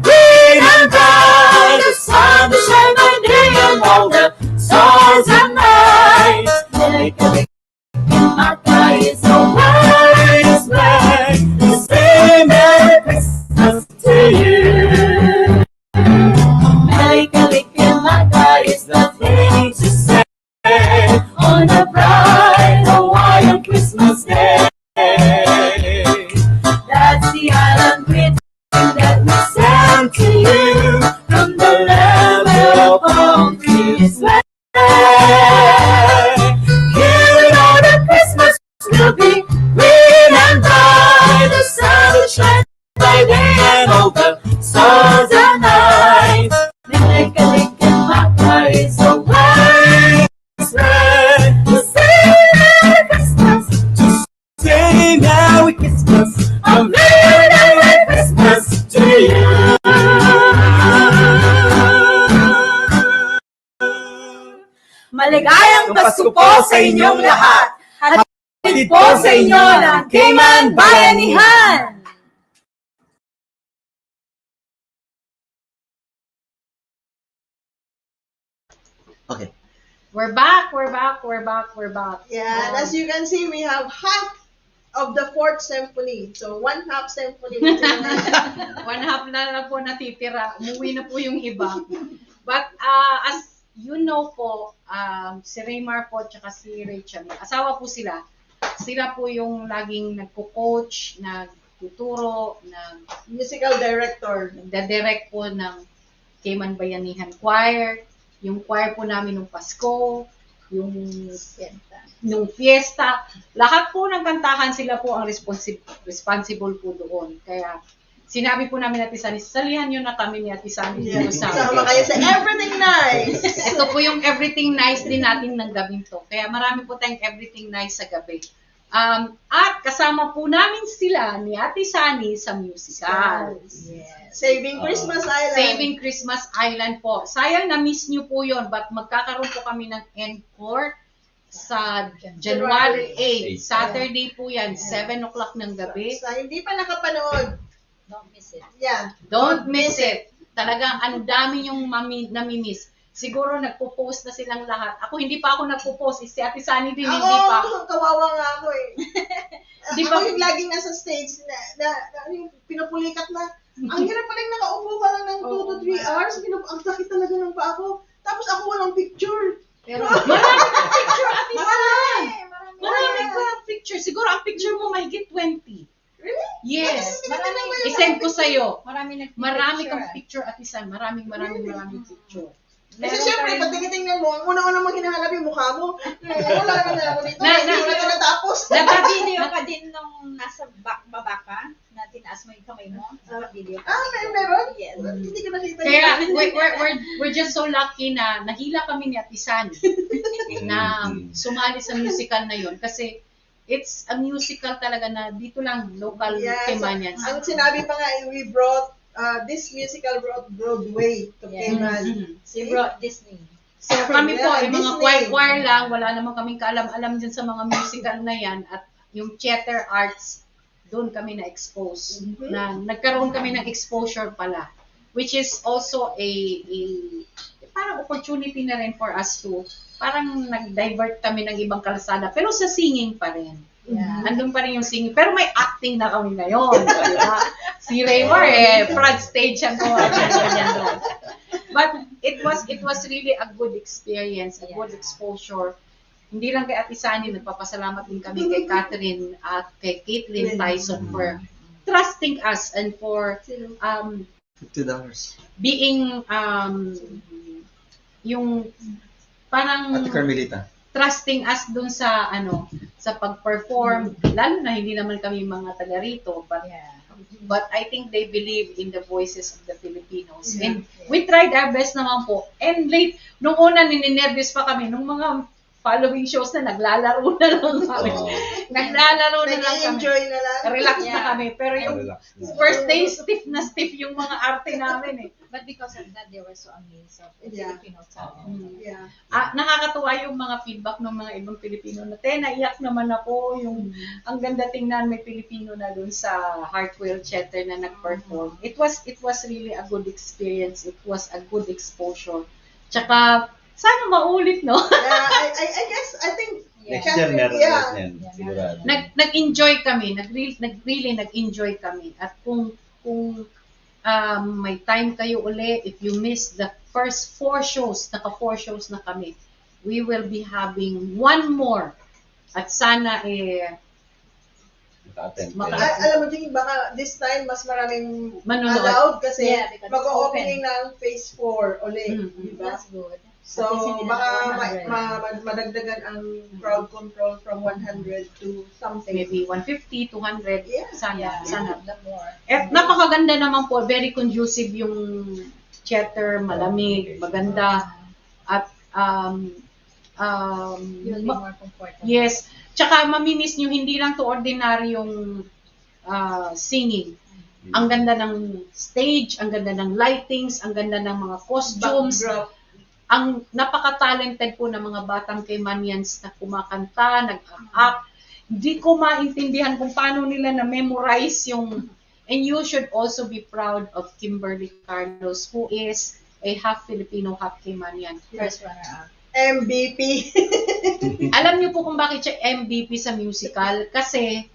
green and bright, the sun will shine by day and all the stars at night. Melikalikamakay is a wise way to say Merry Christmas to you. Melikalikamakay is the thing to say on a bright Hawaiian Christmas day. That's the island greeting that we send to you from the land where palm trees sway. Here we know that Christmas will be green and bright, the sun will shine by day and all the stars at night. Melikalikamakay is a wise way to say Merry Christmas, to say Merry Christmas, a very Merry Christmas to you. Maligayang Pasko po sa inyong lahat. Hatid po sa inyo ng Cayman Bayanihan. Okay. We're back, we're back, we're back, we're back. Yeah, and as you can see, we have half of the fourth symphony. So, one half symphony. One half na lang po natitira. Umuwi na po yung iba. But as you know po, si Raymar po tsaka si Rachel, asawa po sila. Sila po yung laging nagko-coach, nagtuturo, Musical director. nagda-direct po ng Cayman Bayanihan Choir, yung choir po namin nung Pasko, yung nung fiesta. Lahat po ng kantahan sila po ang responsible po doon. Kaya sinabi po namin Ate Sani, salihan nyo na kami ni Ate Sani dito sa Sama kayo sa Everything Nice. ito po yung Everything Nice din natin ng gabing to. Kaya marami po tayong Everything Nice sa gabi. At kasama po namin sila ni Ate Sani sa musical. Saving Christmas Island. Saving Christmas Island po. Sayang na-miss nyo po yon, but magkakaroon po kami ng encore sa January 8. Saturday po yan, 7 o'clock ng gabi. Sa hindi pa nakapanood, Don't miss it. yeah. Don't miss it. Talagang ang dami yung nami-miss. Siguro nagpo-post na silang lahat. Ako hindi pa ako nagpo-post. Si Ate Sani din hindi pa. Ako, kawawa nga ako eh. Di Ako ba- yung laging nasa stage na yung pinupulikat na, ang hirap palang nakaupo ka lang ng 2 to 3 hours, ang sakit talaga ng paa ko. Tapos ako walang picture. Pero marami kang picture, Ate Sani. Marami. Marami kang picture. Siguro ang picture mo mahigit 20. Really? Yes. Marami. I-send ko sa'yo. Marami Marami kang picture, Ate San. Maraming picture. Kasi syempre, pag tinitingnan mo, ang una-una mong hinahanap yung mukha mo. Wala naman ako dito. Hindi ko na natapos. Naka-video ka din nung nasa baba ka, na tinaas mo yung kamay mo. Naka-video ka. Meron? Yes. Hindi ko nakita. Kaya we're just so lucky na nahila kami ni Ate San na sumali sa musical na yon kasi it's a musical talaga na dito lang local Caymanians. Ang sinabi pa nga, we brought this musical brought Broadway to Cayman. She brought Disney. So kami po, yung mga Disney. choir lang, wala naman kaming kaalam-alam dyan sa mga musical na yan. At yung theater arts, doon kami na-expose. Na nagkaroon kami ng exposure pala. Which is also a parang opportunity na rin for us to, parang nag-divert kami ng ibang kalsada. Pero sa singing pa rin. Yeah. Andun pa rin yung singing. Pero may acting na kami ngayon. Diba? Si Raymar front stage ang gawa niya doon. But it was really a good experience, a good exposure. hindi lang kay Ate Sani, nagpapasalamat din kami kay Catherine at kay Caitlin Tyson for trusting us and for $50. being yung parang Ate Carmelita. trusting us dun sa sa pag-perform, lalo na hindi naman kami mga taga rito, but I think they believe in the voices of the Filipinos. And we tried our best naman po. And late, nung una nininervous pa kami, nung mga following shows na naglalaro na lang kami. Naglalaro na lang kami. Nag-enjoy na lang. Relax na kami. Pero yung first day, stiff na stiff yung mga arte namin eh. But because of that, they were so amazed of the Yeah. Filipino talent. Yeah. Nakakatuwa yung mga feedback ng mga ibang Pilipino na, naiyak naman ako, yung ang ganda tingnan, may Pilipino na dun sa Heartwell Theater na nag-perform. It was really a good experience. It was a good exposure. Tsaka, sana maulit, no? Yeah, I guess, I think, Next year, meron yeah. ulit yan. Sigurado. Nag-enjoy kami, really nag-enjoy kami. At kung may time kayo uli, if you miss the first 4 shows, naka 4 shows na kami, we will be having 1 more. At sana Maka-attend Maka- kayo. Alam mo, Jing, baka this time mas maraming Manonood. allowed kasi Yeah, because mag-opening ng phase 4 ulit, di ba? That's good. So, At least hindi baka na 100. madagdagan ang crowd control from 100 to something. maybe 150, 200, Yeah. sana. The more. Napakaganda naman po, very conducive yung theater, malamig, maganda, at You'll be more comfortable. yes, tsaka mamimiss nyo, hindi lang to ordinaryong singing. Ang ganda ng stage, ang ganda ng lightings, ang ganda ng mga costumes, Backdrop. ang napaka-talented po ng mga batang Caymanians na kumakanta, nag-act. Hindi ko maintindihan kung paano nila na-memorize yung. And you should also be proud of Kimberly Carlos, who is a half Filipino, half Caymanian. First runner-up. MVP. Alam niyo po kung bakit siya MVP sa musical? Kasi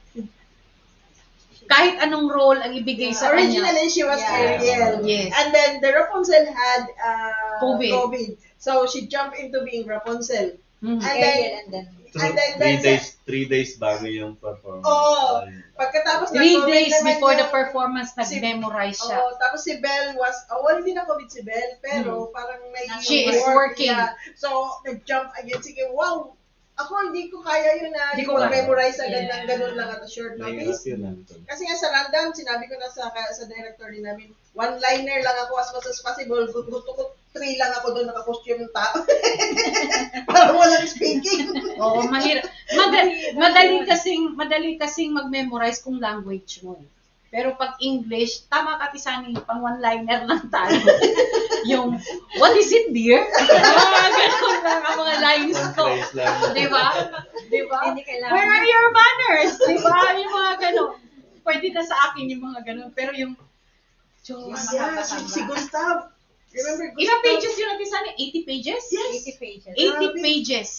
kahit anong role ang ibigay sa kanya. Originally, she was Ariel. Yes. And then the Rapunzel had COVID. So she jumped into being Rapunzel. Mhm. And then, Ariel and then 3 days bago yung performance. Oh, pagkatapos 3 COVID days naman before the yung- performance, nag-memorize siya. Oh, tapos si Belle was, hindi na COVID si Belle, pero parang may She is working. Yeah. So, nag-jump again. Sige, wow! Ako, hindi ko kaya yun na Hindi hindi ko ko kaya. memorize agad Yeah. ng ganun lang at a short notice. Kasi nga sa rundown, sinabi ko na sa director din namin, one-liner lang ako as much as possible. Gusto ko 3 lang ako doon naka-costume ng tao. Para walang speaking. Oo, mahirap. Madali kasing mag-memorize kung language mo. Pero pag English, tama ka Tisani, pang one-liner lang tayo. Yung, what is it, dear? Ganun lang ang mga lines ko. Di ba? Di ba? Hindi kailangan. Where are your manners? Di ba? Yung mga ganun. Pwede na sa akin yung mga ganun. Pero yung, Diyos. Yeah, si Gustav. Remember Gustav? Ilang pages yun natin Tisani? 80 pages? Yes. 80 pages. 80 pages.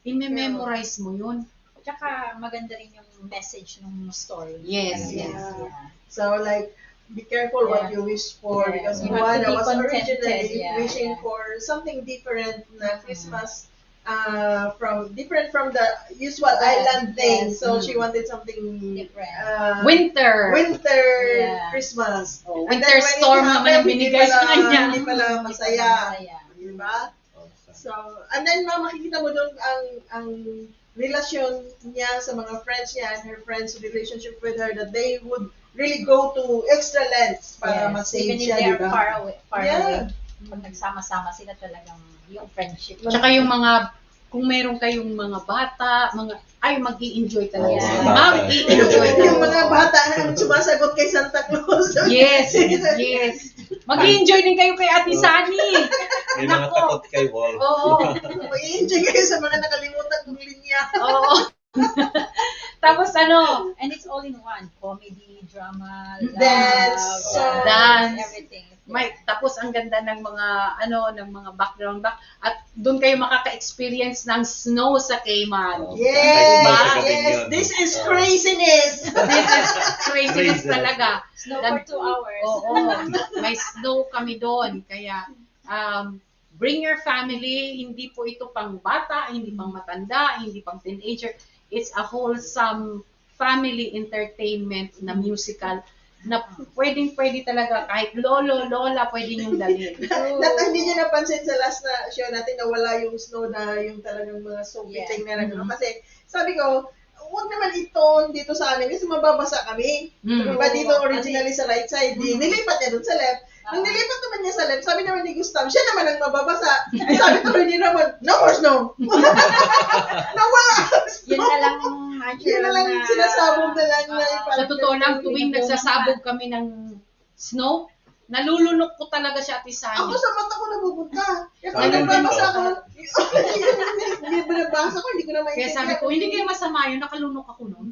I-memorize mo yun. Tsaka maganda rin yung message ng story. Yes, Yeah. yes. So like, be careful what Yeah. you wish for, Yeah. because You have to Moana be was contented, originally yeah, wishing yeah. for something different na Christmas, different from the usual island thing. yes. So she wanted something Different. Winter. winter Yeah. Christmas. Oh, And winter then when it storm happened, naman ang binigay sa kanya. Hindi pala masaya. Masaya. Diba? So, and then makikita mo doon ang relasyon niya sa mga friends niya and her friends' relationship with her, that they would really go to extra lengths para ma-save Even if siya, they are diba? far away. Yeah. Pag nagsama-sama sila talagang yung friendship. Tsaka yung mga, kung meron kayong mga bata, mag-i-enjoy talaga. Oo, sila. mga bata. Mag-i-enjoy Yung talaga. mga bata na sumasagot kay Santa Claus. Yes, yes. Mag-i-enjoy din kayo kay Ate Sani. May mga takot kay Wall. Oo. Mag-i-enjoy kayo sa mga nakalimutan kong linya. Oo. Tapos And it's all in one. Comedy, drama, Dance, love, song. Dance. everything. Tapos ang ganda ng mga background at doon kayo makaka-experience ng snow sa Cayman. Yes, Diba? yes. This is craziness. This is craziness Crazy. Snow for 2 hours. Oo. May snow kami doon. Kaya bring your family, hindi po ito pang bata, hindi pang matanda, hindi pang teenager. It's a wholesome family entertainment na musical na pwede talaga kahit lolo, lola, pwede niyong dalhin. Hindi niyo napansin sa last na show natin na wala yung snow na yung talagang mga soaking na nagano. Kasi sabi ko, huwag naman i-tone dito sa amin kasi mababasa kami. Diba dito originally sa right side, nilipat niya dun sa left. Nung nilipat naman niya sa left, sabi naman ni Gustav, siya naman ang mababasa. Ay sabi ko rin naman, no more snow. Nawala. Yun na lang Yun na lang yung sinasabog na lang na Sa totoo lang, tuwing nagsasabog kami ng snow, nalulunok ko talaga siya, Ate Sani. Ako sa mata ko nabubunta. Kaya Sa akin pag nagbabasa din ko, hindi ba nabasa ko, hindi ko na Kaya maintindihan. sabi ko, hindi kayo masama yun, nakalunok ako nun.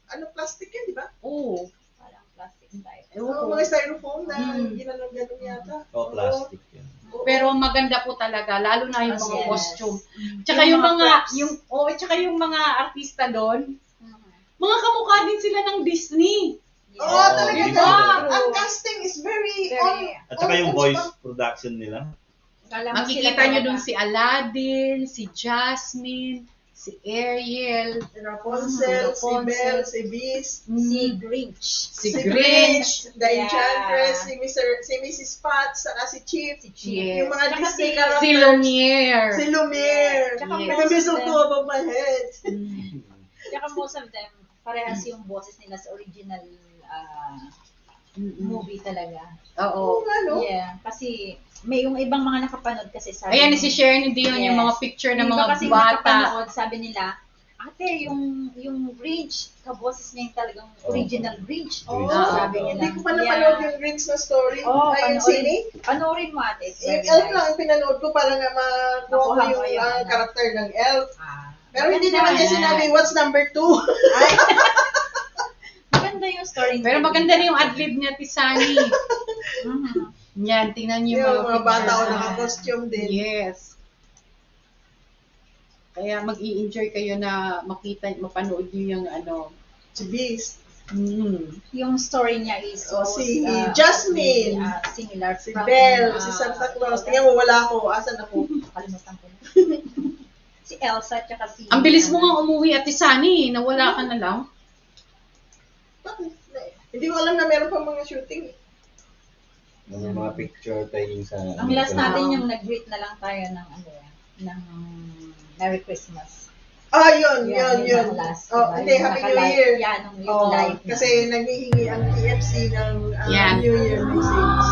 Ano, plastic yan, di ba? Oo. Parang plastic type. Oo, mga styrofoam na ginanong-ganon yata. Oh, plastic yan. Pero maganda po talaga, lalo na yung mga Yes. costume. Tsaka yung mga artista doon, mga kamukha din sila ng Disney. Oo, Oo, talaga. diba? Ang casting is very At saka yung voice production nila. Makikita nyo doon si Aladdin, si Jasmine, si Ariel, Rapunzel, si Belle, si Beast, Si Grinch. si Grinch. The Yeah. Enchantress, si Mrs. Potts, saka si Chief. Yes. Yung mga Tsaka Disney si characters. Si Lumiere. Si Lumiere. Tsaka Yes. With the mist of two above my head. Tsaka most of them, parehas yung boses nila sa original movie talaga. Oo. Ano? Yeah, kasi may yung ibang mga nakapanood kasi sabi Ayan, nung- si Sharon Dion, yung Yes. mga picture ng Yung iba mga kasi bata. nakapanood, sabi nila, ate, yung Grinch, kaboses niya yung talagang original Grinch. Oh, sabi nila. hindi ko pa napanood yung Grinch na story. Oh, Ay, yung sine. panoorin mo ate. It's Yung very Elf nice. lang ang pinanood ko para nga makuha ko Makuha mo yung yung ano. karakter ng Elf. Ah. Pero hindi Maganda naman niya yan. sinabi, what's number 2? Ay. Maganda yung story. Pero maganda rin yung adlib niya, Tisani. Mhm. Yan, tingnan niyo Yung mga bata o pictures. naka-costume din. Yes. Kaya mag-i-enjoy kayo na mapanood niyo yung ano. Si Beast. Yung story niya is Si Jasmine. similar Si from, Belle, si Santa Claus. Tingnan mo, wala ako. Asan ako? Kalimutan ko na. Si Elsa tsaka si... Ang bilis mo nga umuwi at Tisani, nawala ka na lang. Bakit? Hindi ko alam na meron pa mga shooting. Yung mga picture taking sa... Ang last natin yung nag-greet na lang tayo ng Merry Christmas. Ah, yun. ang last. Oh, diba? hindi, Yung Happy New naka-live. Year. Yan, yung Oh, live. na. kasi naghihingi ang TFC ng Yan. New Year message.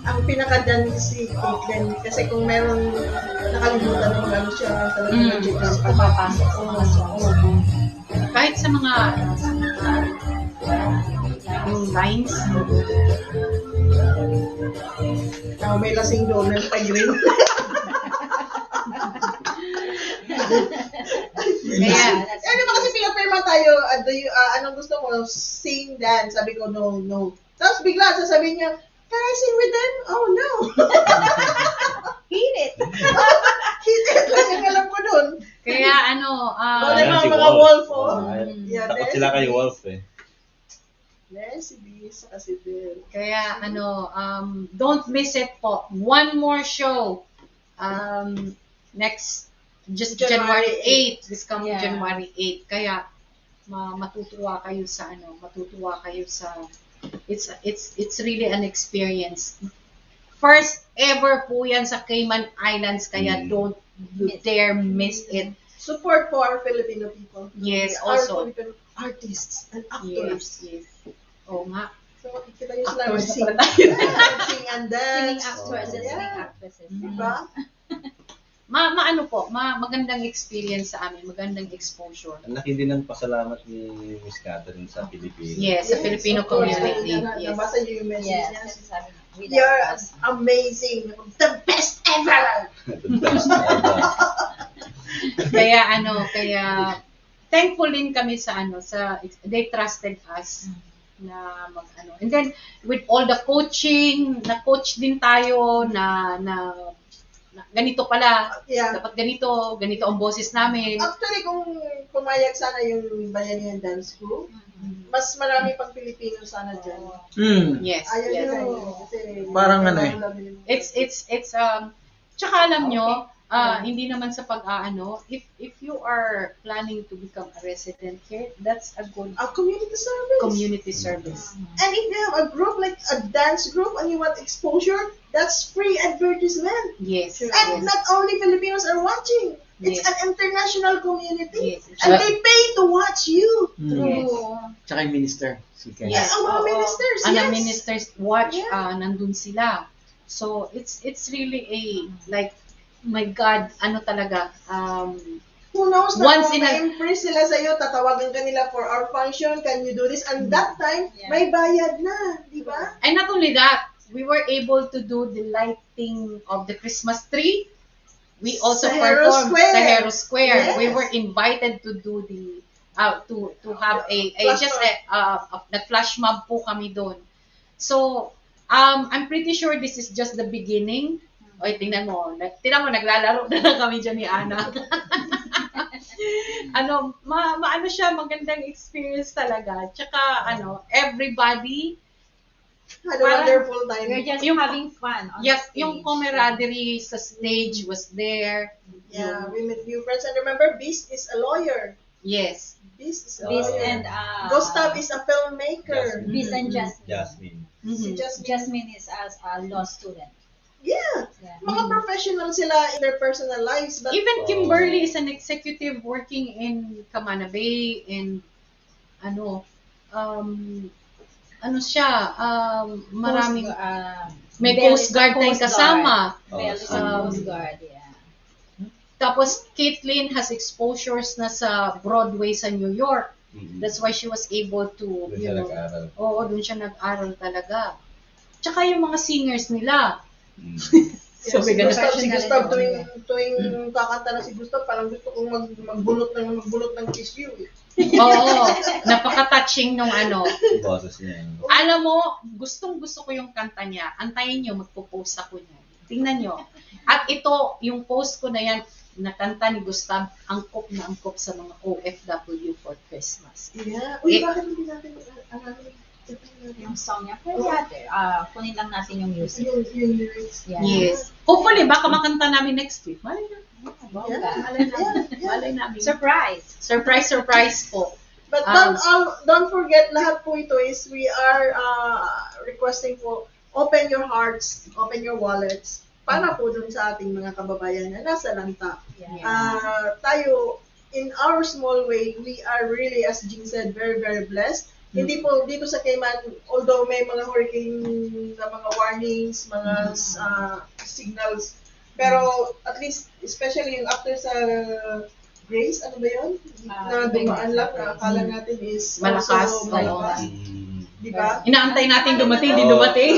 Ang pinaka-dan si Caitlyn kasi kung meron nakalimutan ng ano siya talagang magic ang Pumapasok sa mga songs. Kahit sa mga yung lines. may lasing doon ng tag-rin. Kaya, Ano ba kasi pinapirma tayo, anong gusto mo? Sing, dance. Sabi ko, no. Tapos bigla, sasabihin niya, can I sing with them? Oh, no. Hit it! Hit it lang ang alam ko doon. kaya ano, Wala si mga wolf, oh. Yeah, takot sila kay Wolf eh. Yes, si B, saka si Bill. kaya ano, don't miss it po. One more show. Next, just January 8. This coming Yeah. January 8. Kaya, matutuwa kayo sa it's really an experience. First ever po yan sa Cayman Islands, kaya don't you dare miss it. Support for our Filipino people. Yes, Our also. Filipino artists and actors. Yes. Oo nga. So, makikita nyo sila Actors sing, na pala tayo. sing and Singing dance. actors and Yeah. singing actresses. Diba? Maano po, magandang experience sa amin, magandang exposure. Ang laki din ng pasalamat ni Miss Catherine sa Pilipinas. Yes, sa Filipino of course. community. Yes. Yes. Nabasa nyo yung message Yes, niya. kasi sabi niya, we You're love us. amazing. The best ever. The best ever. Kaya thankful din kami sa they trusted us na And then with all the coaching, na coach din tayo na ganito pala, Yeah. dapat ganito ang boses namin. Actually, kung pumayag sana yung Bayanihan Dance Group, mas marami pang Pilipino sana dyan. Yes, Ayaw yes. nyo. Kasi Parang ano eh. It's tsaka alam nyo, hindi naman sa pag-aano, if you are planning to become a resident here, that's a good A community service. community service. And if you have a group like a dance group and you want exposure, that's free advertisement. Yes. And yes. not only Filipinos are watching. It's Yes. an international community. Yes. And they pay to watch you. Yes. Tsaka yung minister. Si Ken. Yes. Ang mga Oo. ministers, Ang yes. ministers watch, Yeah. nandun sila. So it's really a like, my God, ano talaga, Who knows na Once kung in a- na-impress sila sa'yo, tatawagan ka nila for our function, can you do this? And that time, Yeah. may bayad na, di ba? and not only that, we were able to do the lighting of the Christmas tree. We also Sa Hero performed Square. sa Hero Square. Yes. We were invited to do the to have a Flash just mob. the flash mob po kami doon. So I'm pretty sure this is just the beginning. Oy, tingnan mo, naglalaro na lang kami dyan ni Ana. Maano siya, magandang experience talaga. Tsaka everybody, Had a Parang- wonderful time. We're just Yung- having fun on yes, the yung stage. camaraderie sa stage was there. Yeah, we met new friends. And remember, Beast is a lawyer. Yes. Beast is a Beast lawyer. and Gustav is a filmmaker. Beast and Jasmine. Jasmine. Si Mhm. Jasmine. Jasmine is as a law student. Yeah. Yeah. Mga professional sila in their personal lives. But Even Kimberly is an executive working in Camana Bay and siya, maraming, may Bell Coast is a Guard tayong Coast kasama. Bell is a Um, Coast Guard, yeah. Tapos, Caitlin has exposures na sa Broadway sa New York. That's why she was able to, doon siya nag-aral talaga. Tsaka yung mga singers nila. So, si we're gonna Gustav, professional tuwing kakanta na si Gustav, parang gusto kong magbulot ng tissue. Oo, napaka-touching nung Boses niya. Alam mo, gustong-gusto ko yung kanta niya. Antayin nyo, magpo-post ako niya. Tingnan nyo. At ito, yung post ko na yan, na kanta ni Gustav, angkop na angkop sa mga OFW for Christmas. Yeah. Uy, Eh, bakit hindi natin Yung song niya, pwede natin. Kunin lang natin yung music. yung lyrics? Yeah. Yes. Hopefully, baka makanta namin next week. Malay na. Yeah. Malay namin. Surprise! Surprise po. But don't forget, lahat po ito is we are requesting for open your hearts, open your wallets para po dun sa ating mga kababayan na nasa lanta. Yeah. Tayo, in our small way, we are really, as Jean said, very, very blessed. Hindi po dito sa Cayman, although may mga hurricane na mga warnings, mga signals, pero at least, especially yung after sa Grace, ano ba yun? Na dumaan lang, na akala natin is Malakas, also malakas. Di ba? Inaantay natin dumating, hindi dumating.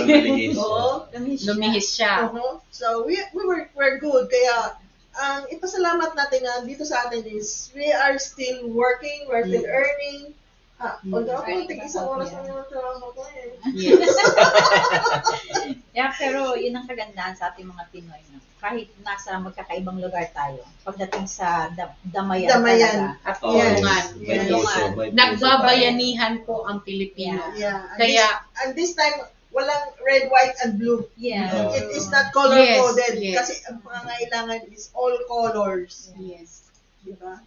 Oo. Lumihis siya. So we're good. Kaya ang ipasalamat natin na dito sa atin is we are still working, we're still earning. Although ako, tig-isang oras lang yung trabaho ko eh. Yes. Yeah, pero yun ang kagandahan sa ating mga Pinoy. No? Kahit nasa magkakaibang lugar tayo, pagdating sa Damayan Damayan. talaga. At Yes. tulungan. Yes. Nagbabayanihan po ang Pilipino. Yeah. Kaya, And this time, walang red, white, and blue. Yeah. It is not color-coded. Yes. Kasi ang pangangailangan is all colors. yes. Di ba?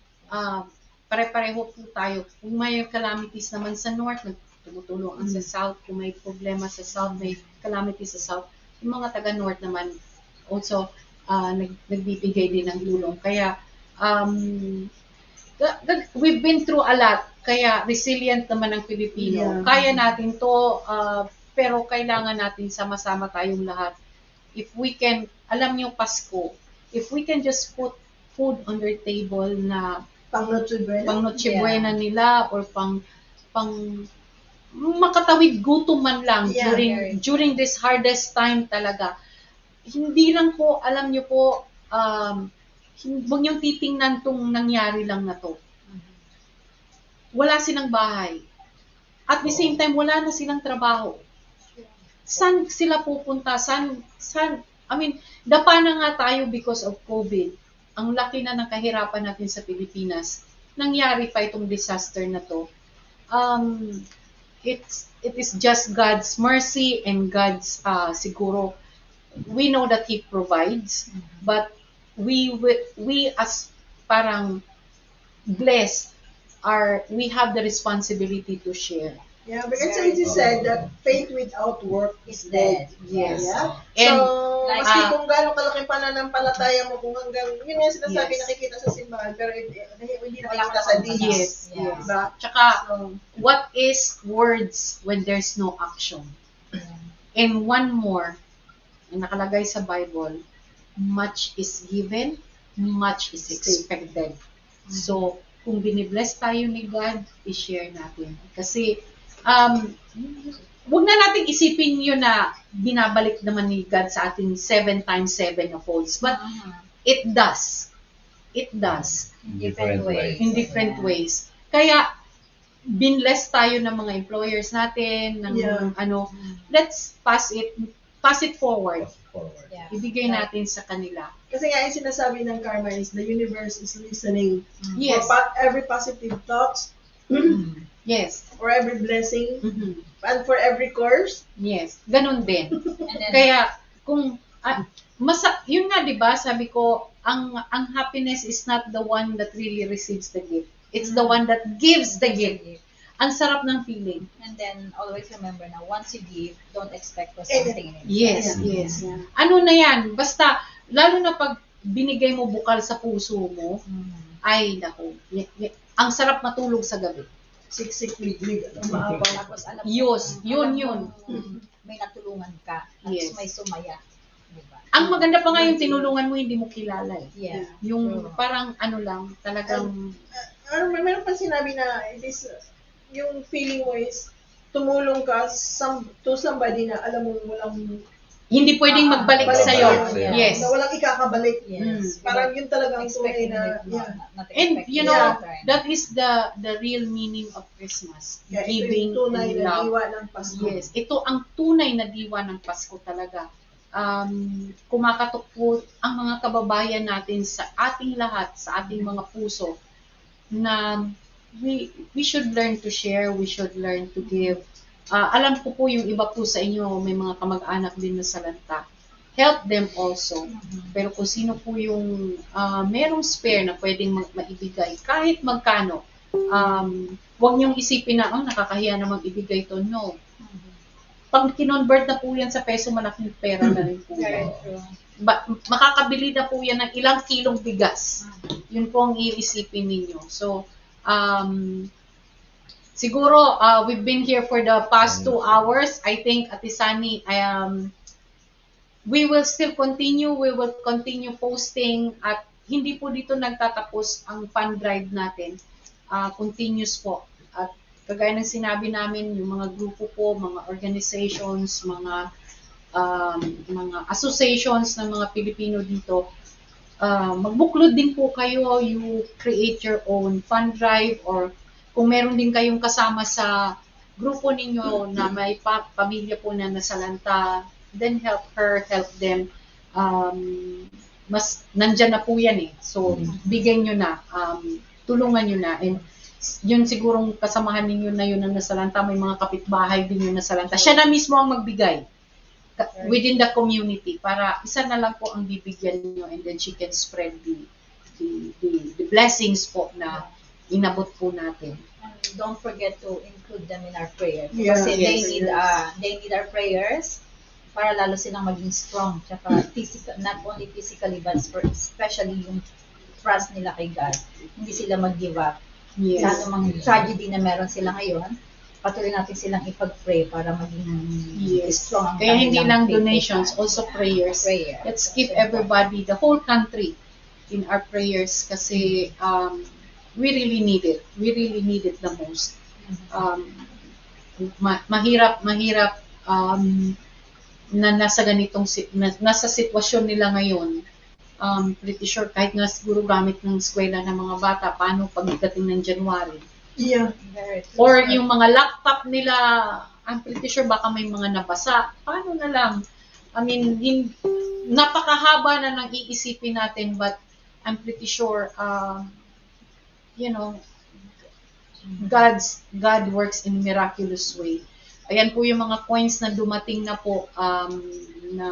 Pare-pareho po tayo. Kung may calamities naman sa north, tumutulungan sa south. Kung may problema sa south, may calamities sa south. Yung mga taga-north naman, also, nagbibigay din ng tulong. Kaya, we've been through a lot. Kaya, resilient naman ang Pilipino. Yeah. Kaya natin to, pero kailangan natin sama-sama tayong lahat. If we can, alam niyo Pasko, if we can just put food on their table na Pang Noche Buena nila or pang makatawid gutom man lang Yeah. during this hardest time talaga. Hindi lang po, alam niyo po, huwag niyong titingnan tong nangyari lang na to. Wala silang bahay. At the same time, wala na silang trabaho. Saan sila pupunta? I mean, dapa na nga tayo because of COVID. Ang laki na ng kahirapan natin sa Pilipinas. Nangyari pa itong disaster na to. It is just God's mercy and God's siguro, we know that He provides, but we as parang blessed we have the responsibility to share. Yeah, because it is said that faith without work is dead. Yes. Yeah. And So, like, maski kung gano'ng kalaking pananampalataya mo, kung hanggang, yun yung sinasabi, Yes. nakikita sa simbahan, pero hindi nakikita sa deeds. yes, yes. Diba? Tsaka, So, what is words when there's no action? And one more, ang nakalagay sa Bible, much is given, much is expected. So, kung binibless tayo ni God, i-share natin. Kasi, huwag na natin isipin yun na binabalik naman ni God sa ating 7 times 7 na folds. But, it does. It does. Different ways. In different ways. Kaya, binless tayo ng mga employers natin, ng Yeah. let's pass it forward. Forward. Yeah. Ibigay natin sa kanila. kasi nga yung sinasabi ng karma is the universe is listening Yes. for every positive thoughts, Yes. for every blessing, Mhm. and for every curse. Yes. Ganun din. And then, Kaya, kung, yun nga, di ba, sabi ko, ang happiness is not the one that really receives the gift. It's the one that gives the gift. Ang sarap ng feeling. and then always remember na once you give, don't expect for something in it. Yes, Yeah. yes. Ano na yan? Basta, lalo na pag binigay mo bukal sa puso mo, ay, naku, ang sarap matulog sa gabi. Siksik, liglig, maapaw. Tapos alam mo, Yun. may natulungan ka, at Yes. may sumaya. Diba? Ang maganda pa nga yung tinulungan mo, hindi mo kilala eh. Yeah. Yung parang ano lang, talagang, Meron pa sinabi na it is, yung feeling mo is tumulong ka to somebody na alam mo walang hindi pwedeng magbalik balik sa'yo. sa'yo. Yes. na walang ikakabalik. Yes. Parang yun talagang tunay Expecting na, it, yeah. not And expecting you know, it in return. that is the real meaning of Christmas. Yeah, ito Giving yung tunay and na love. diwa ng Pasko. Yes, ito ang tunay na diwa ng Pasko talaga. Kumakatok po ang mga kababayan natin sa ating lahat, sa ating mga puso, na we should learn to share, we should learn to give. Alam ko po yung iba po sa inyo, may mga kamag-anak din na Nasalanta. Help them also. Pero kung sino po yung merong spare na pwedeng maibigay, kahit magkano, huwag niyong isipin na, nakakahiya namang ibigay to. No. Pag kinonvert na po yan sa peso, malaking pera na rin po Very yan. true. Makakabili na po yan ng ilang kilong bigas. Yun po ang iisipin ninyo. So, siguro, we've been here for the past 2 hours. I think, Ate Sani, we will still continue. We will continue posting at hindi po dito nagtatapos ang fund drive natin. Continuous po. At kagaya ng sinabi namin, yung mga grupo po, mga organizations, mga associations ng mga Pilipino dito, magbuklod din po kayo, you create your own fund drive, or kung meron din kayong kasama sa grupo ninyo na may pamilya po na Nasalanta, then help her, help them. Mas nandyan na po yan eh. So, bigyan nyo na, tulungan nyo na. And yun sigurong kasamahan ninyo na yun ng Nasalanta, may mga kapitbahay din yung Nasalanta. Siya na mismo ang magbigay within the community para isa na lang po ang bibigyan niyo, and then she can spread the blessings po na inabot po natin. And don't forget to include them in our prayers. Yeah. Kasi Yes. they need our prayers para lalo silang maging strong. Tsaka physical, not only physically, but especially yung trust nila kay God. Hindi sila mag-give up. Yes. Sa anumang tragedy na meron sila ngayon, patuloy natin silang ipag-pray para maging Yes. strong ang Kaya hindi kanilang lang faith. donations, also prayers. Prayer. Let's keep everybody, the whole country, in our prayers kasi we really need it. We really need it the most. Mahirap na nasa ganitong nasa sitwasyon nila ngayon. Pretty sure kahit nga siguro gamit ng eskwela ng mga bata, paano pagdating ng January. Yeah. Very true. Or yung mga laptop nila, I'm pretty sure baka may mga nabasa. Paano na lang? I mean, napakahaba na nang iisipin natin, but I'm pretty sure, you know, God works in miraculous way. Ayan po yung mga coins na dumating na po, na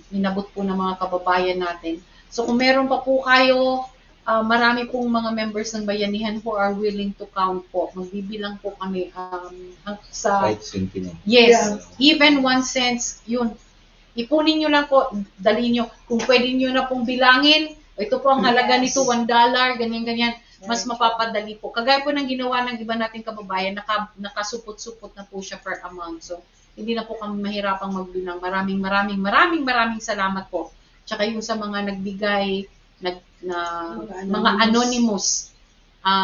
inabot po ng mga kababayan natin. So kung meron pa po kayo, marami pong mga members ng bayanihan who are willing to count po. Magbibilang po kami sa... Kahit simple. Yes, Yeah. even 1 cent, yun. Ipunin nyo lang po, dalhin nyo. Kung pwede nyo na pong bilangin, ito po ang halaga nito, $1, ganyan-ganyan. Mas mapapadali po. Kagaya po ng ginawa ng iba nating kababayan, nakasupot-supot na po siya per amount. So, hindi na po kami mahirapang magbilang. Maraming salamat po. Tsaka yung sa mga nagbigay, mga anonymous,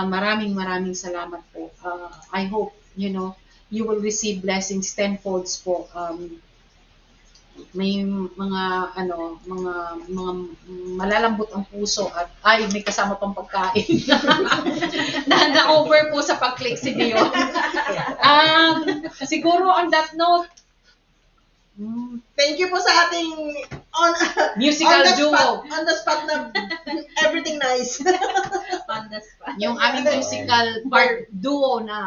maraming salamat po. I hope, you know, you will receive blessings tenfolds po. May mga malalambot ang puso at may kasama pang pagkain na over po sa pag-click si Dion. Siguro on that note, Thank you po sa ating musical duo. On the spot na everything nice. On the spot. Yung aming musical duo na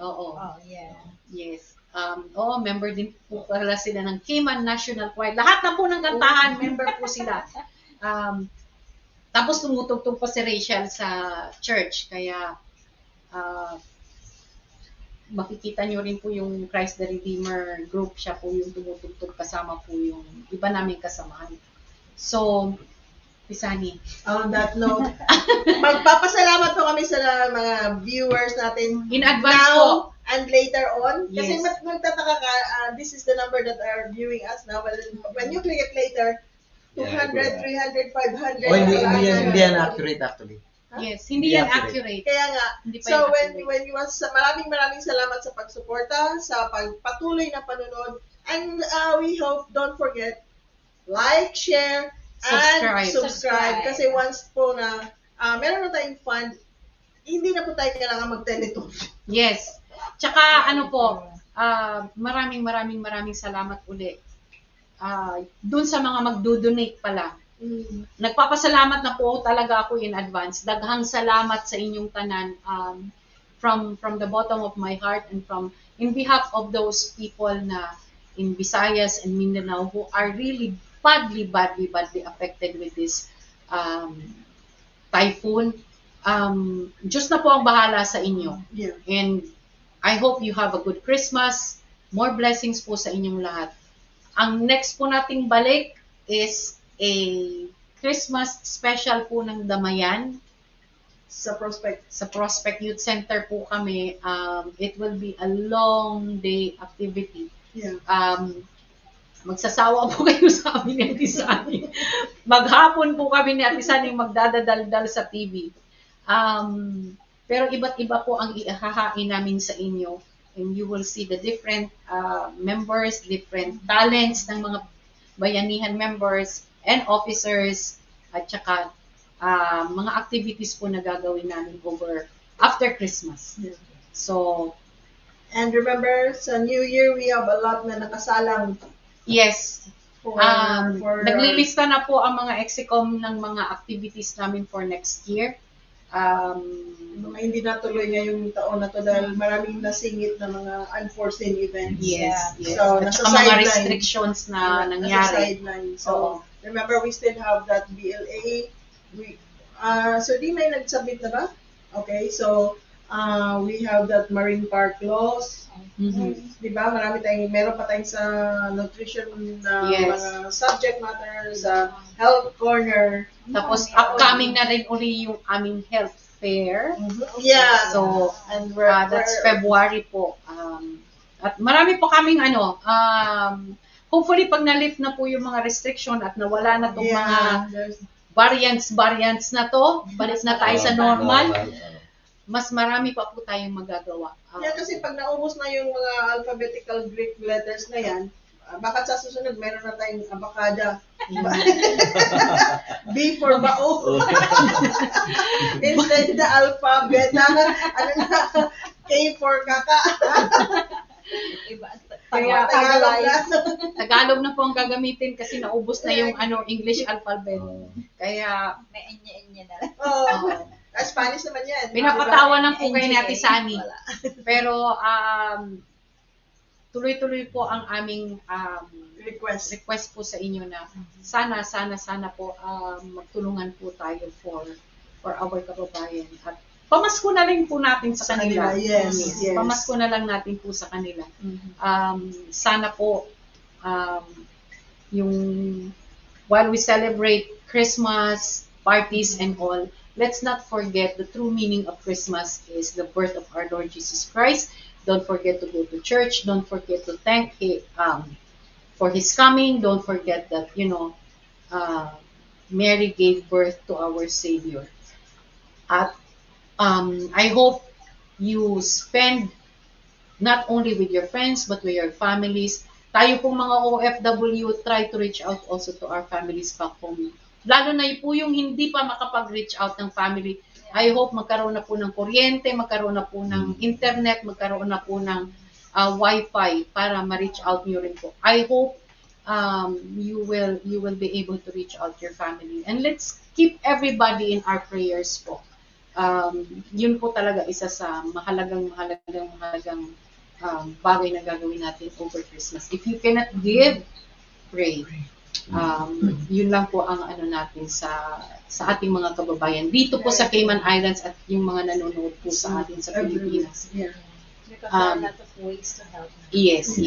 oo. Oh, yeah. Yes. Member din po pala sila ng Cayman National Choir. Lahat na po ng kantahan, member po sila. Tapos tumutugtog pa si Rachel sa church. Kaya, makikita nyo rin po yung Christ the Redeemer group. Siya po yung tumutugtog kasama po yung iba naming kasamahan. So, Pisani. On that note, magpapasalamat po kami sa mga viewers natin In advance now po. and later on. Kasi Yes. magtataka ka, this is the number that are viewing us now. But when you click it later, 200, 300, 500. Oh, hindi yan accurate actually. Yes, hindi yan accurate. Kaya nga, Hindi pa so yan when you was, maraming salamat sa pagsuporta, sa pagpatuloy na panunod, and we hope, don't forget, like, share, and subscribe. Kasi once po na meron na tayong fund, hindi na po tayo kailangan mag-telethon. Yes. Tsaka maraming salamat uli. Dun sa mga magdo-donate pala. Nagpapasalamat na po talaga ako in advance. Daghang salamat sa inyong tanan, from the bottom of my heart and in behalf of those people na in Visayas and Mindanao who are really badly affected with this typhoon. Diyos na po ang bahala sa inyo. Yeah. And I hope you have a good Christmas. More blessings po sa inyong lahat. Ang next po nating balik is a Christmas special po ng Damayan. Sa Prospect Youth Center po kami. It will be a long day activity. Yeah. Magsasawa po kayo sa amin ni Ate Sani. Maghapon po kami ni Ate Sani magdadaldal sa TV. Pero iba't iba po ang ihahain namin sa inyo. And you will see the different members, different talents ng mga bayanihan members and officers at saka mga activities po na gagawin namin after Christmas. Yeah. So, And remember, sa New Year, we have a lot na nakasalang yes. for Naglilista na po ang mga execom ng mga activities namin for next year. mga hindi natuloy ngayong taon na to dahil maraming nasingit na mga unforeseen events. Yes. So, At nasa saka mga sideline. restrictions na Nasa nangyari. sideline. So, Oo. remember, we still have that BLA. So, di may nag-submit na ba? Okay, so, we have that marine park laws. Mhm. Di ba? Meron pa tayong sa nutrition na Yes. mga subject matter, sa health corner. Tapos upcoming na rin uli yung aming health fair. Yeah. So, and that's February po. At marami po kaming hopefully pag na-lift na po yung mga restriction at nawala na itong mga variants na to, balik na tayo sa normal, mas marami pa po tayong magagawa. Kasi pag naubos na yung mga alphabetical Greek letters na yan, baka sa susunod meron na tayong abakada. B for bao. Instead the alpha, beta, K for kaka. Kaya Tagalog na. Tagalog na po ang gagamitin kasi naubos na yung English alphabet. Kaya May enya-enya na lang. Oh, Spanish naman yan. pinapatawa lang po kayo ni Ate NGA. Sani. Pero tuloy-tuloy po ang aming request po sa inyo na sana po magtulungan po tayo for our kababayan. At pamasko na rin po natin sa kanila. Yes. Pamasko na lang natin po sa kanila. Sana po yung while we celebrate Christmas, parties and all, let's not forget the true meaning of Christmas is the birth of our Lord Jesus Christ. Don't forget to go to church. Don't forget to thank Him for His coming. Don't forget that, Mary gave birth to our Savior. At I hope you spend not only with your friends but with your families. Tayo pong mga OFW, try to reach out also to our families back home. Lalo na po yung hindi pa makapag-reach out ng family. I hope magkaroon na po ng kuryente, magkaroon na po ng internet, magkaroon na po ng Wi-Fi para ma-reach out nyo rin po. I hope you will be able to reach out your family. And let's keep everybody in our prayers po. Yun po talaga isa sa mahalagang bagay na gagawin natin over Christmas. If you cannot give, pray. Yun lang po ang natin sa ating mga kababayan dito po sa Cayman Islands at yung mga nanonood po sa atin sa Pilipinas. Because there are a lot of ways to help. Yes.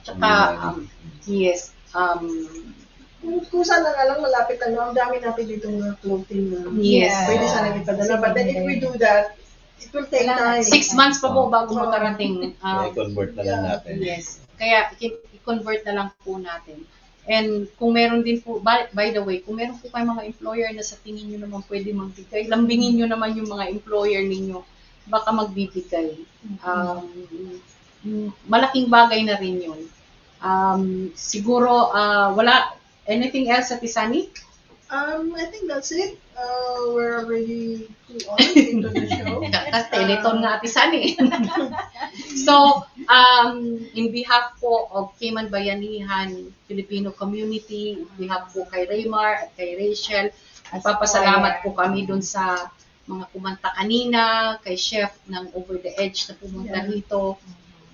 Tsaka, yes. Kung sana nga lang malapit ang dami natin dito mga clothing na Yes. pwede sana ipadala. But then if we do that, it will take time. 6 months pa po bago makarating. I-convert na lang natin. Yes. Kaya i-convert na lang po natin. And kung meron din po, by the way, kung meron po kayong mga employer na sa tingin nyo naman pwede magbigay, lambingin nyo naman yung mga employer ninyo, baka magbibigay. Malaking bagay na rin yun. Siguro, wala, anything else, Ate Sani? I think that's it. We're already too on into the show. Kasi Telethon nga Ate Sani. So, in behalf po of Cayman Bayanihan Filipino community, in behalf po kay Raymar at kay Rachel, nagpapasalamat po kami dun sa mga kumanta kanina, kay Chef ng Over the Edge na pumunta dito,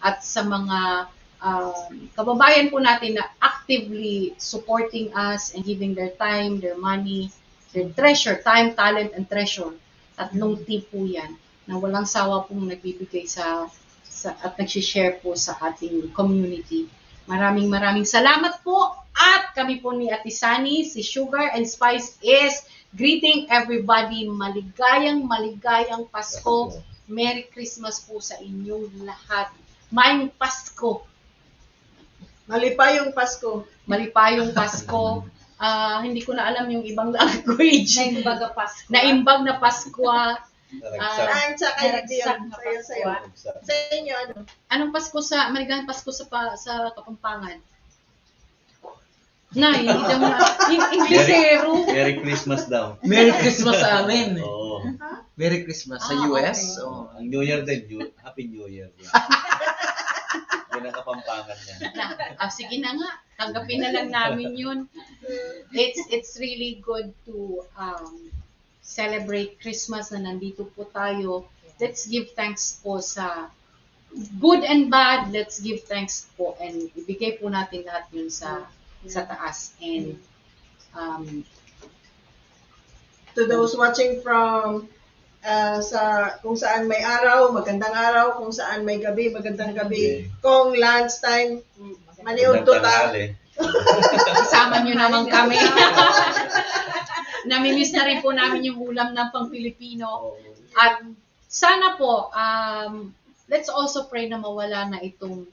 at sa mga kababayan po natin na actively supporting us and giving their time, their money, their treasure, time, talent, and treasure. Tatlong tip po yan na walang sawa pong nagbibigay at nagsishare po sa ating community. Maraming salamat po. At kami po ni Ate Sani, si Sugar and Spice is greeting everybody. Maligayang Pasko. Merry Christmas po sa inyong lahat. Mayong Pasko. Malipayong Pasko. Hindi ko na alam yung ibang language. Naimbag na Pasko. Ang sa kayo sa'yo. Sa inyo, ano? Anong Pasko maligayang Pasko sa Kapampangan? Nay, hindi daw na. Inglesero. Merry Christmas daw. Merry Christmas sa amin. Oo. Merry Christmas sa US. Okay. Oh. Ang New Year din, Happy New Year. Yan ang Kapampangan niya. Sige na nga, tanggapin na lang namin yun. It's really good to celebrate Christmas na nandito po tayo. Let's give thanks po sa good and bad. Let's give thanks po and ibigay po natin lahat yun sa taas. And to those watching from kung saan may araw, magandang araw, kung saan may gabi, magandang gabi. Kung lunchtime, maniod to ta. Isama nyo naman kami. Namimiss na rin po namin yung ulam ng pang-Pilipino. At sana po, let's also pray na mawala na itong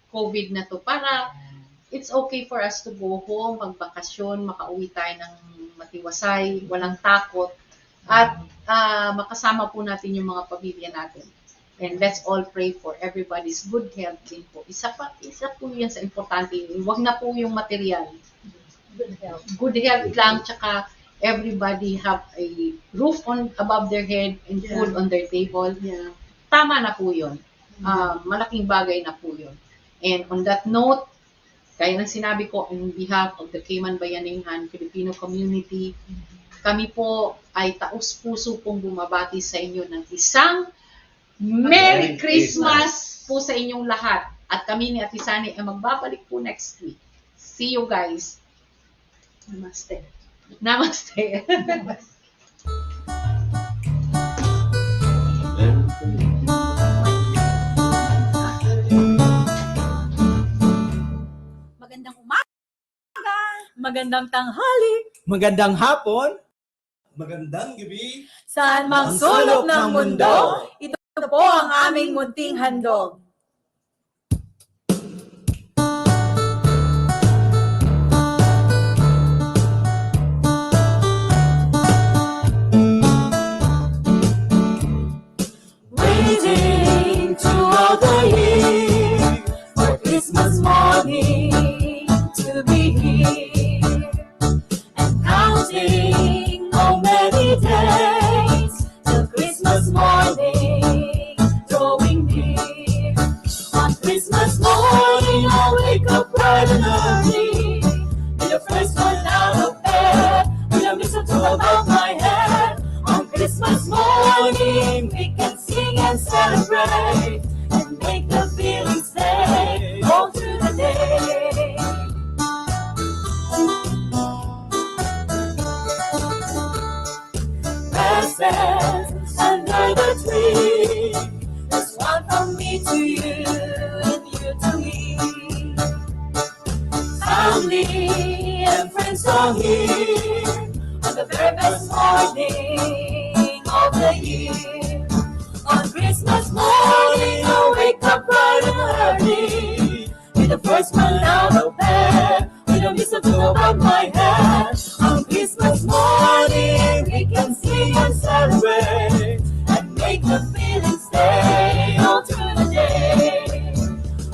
COVID na to para it's okay for us to go home, magbakasyon, makauwi tayo ng matiwasay, walang takot, at makasama po natin yung mga pamilya natin. And let's all pray for everybody's good health din po. Isa po yan sa importante. Huwag na po yung material. Good health lang, tsaka everybody have a roof above their head and food on their table. Tama na po yun. Malaking bagay na po yun. And on that note, gaya ng sinabi ko, on behalf of the Cayman Bayanihan Filipino community, kami po ay taus-puso pong bumabati sa inyo ng isang Merry Christmas po sa inyong lahat. At kami ni Ate Sani ay magbabalik po next week. See you guys. Namaste. Namaste. Magandang umaga, magandang tanghali, Magandang hapon. Magandang gabi. saan mang sulok ng mundo, ito po ang aming munting handog. Waiting throughout the year for Christmas morning to be here, and counting how many days till Christmas morning drawing near. On Christmas morning I'll wake up bright and early, be the first one out of bed with a mistletoe above my head. On Christmas morning we can sing and celebrate and make the feeling stay all through the day. Presents under the tree, there's one from me to you and you to me. Family and friends are here on the very best morning of the year. On Christmas morning, I'll wake up bright and early, be the first one out of bed, with a mistletoe above my head. On Christmas morning, we can sing and celebrate, and make the feeling stay all through the day.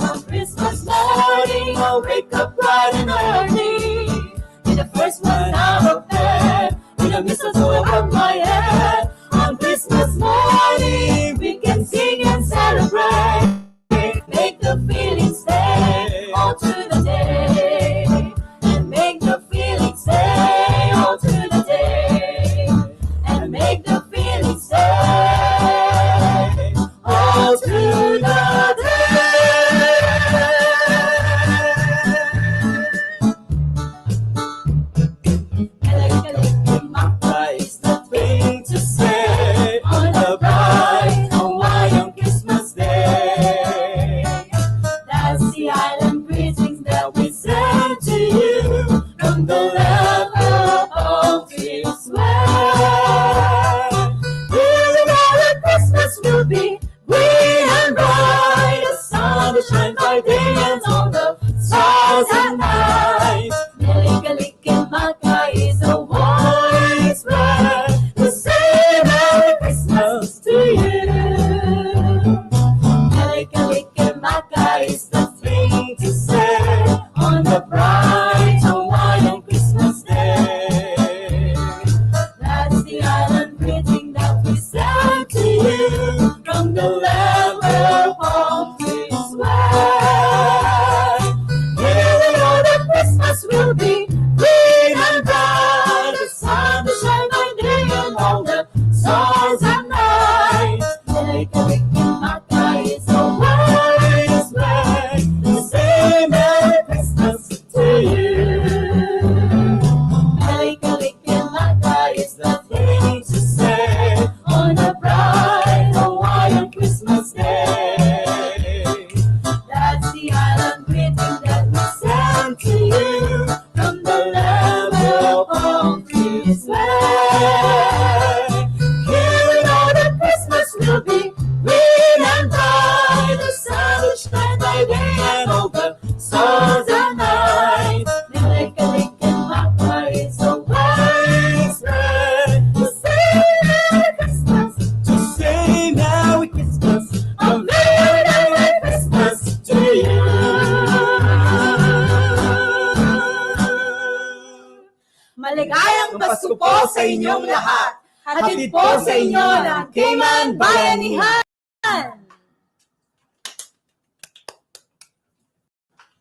On Christmas morning, I'll wake up bright and early, be the first one out of bed, with a mistletoe above my head. On Christmas morning, we can sing and celebrate, make the feeling stay all through the day, and make the feeling stay all through the day, and make the feeling stay all through the day. Maka is the thing to say on a bright Hawaiian Christmas day. That's the island greetings that we send to you from the land of all trees where really all that Christmas will be green and bright. The sun will shine by day and all the stars at night. Melikalike Maka is a wise word to say Merry Christmas to you. Melikalike Maka is the thing to say on the bright Hawaiian Christmas day. That's the island greeting that we send to you from the land where palm trees wave. Really all that Christmas will be green and bright. The sun will shine by day and all the stars at night. Melikalike Maka is a wise way to say Merry Christmas to you. Melikalike Maka is the thing to say on a bright Hawaiian Christmas day. That's the island greeting that we send to you from the land where palm trees wave. Here we know that Christmas will be green and bright. The sun will shine by day and all the stars at night. Melikalike Maka is a wise way to say Merry Christmas, to say Merry Christmas, a Merry, Merry Christmas to you. Maligayang Pasko po sa inyong lahat. Hatid po sa inyo ng Cayman Bayanihan.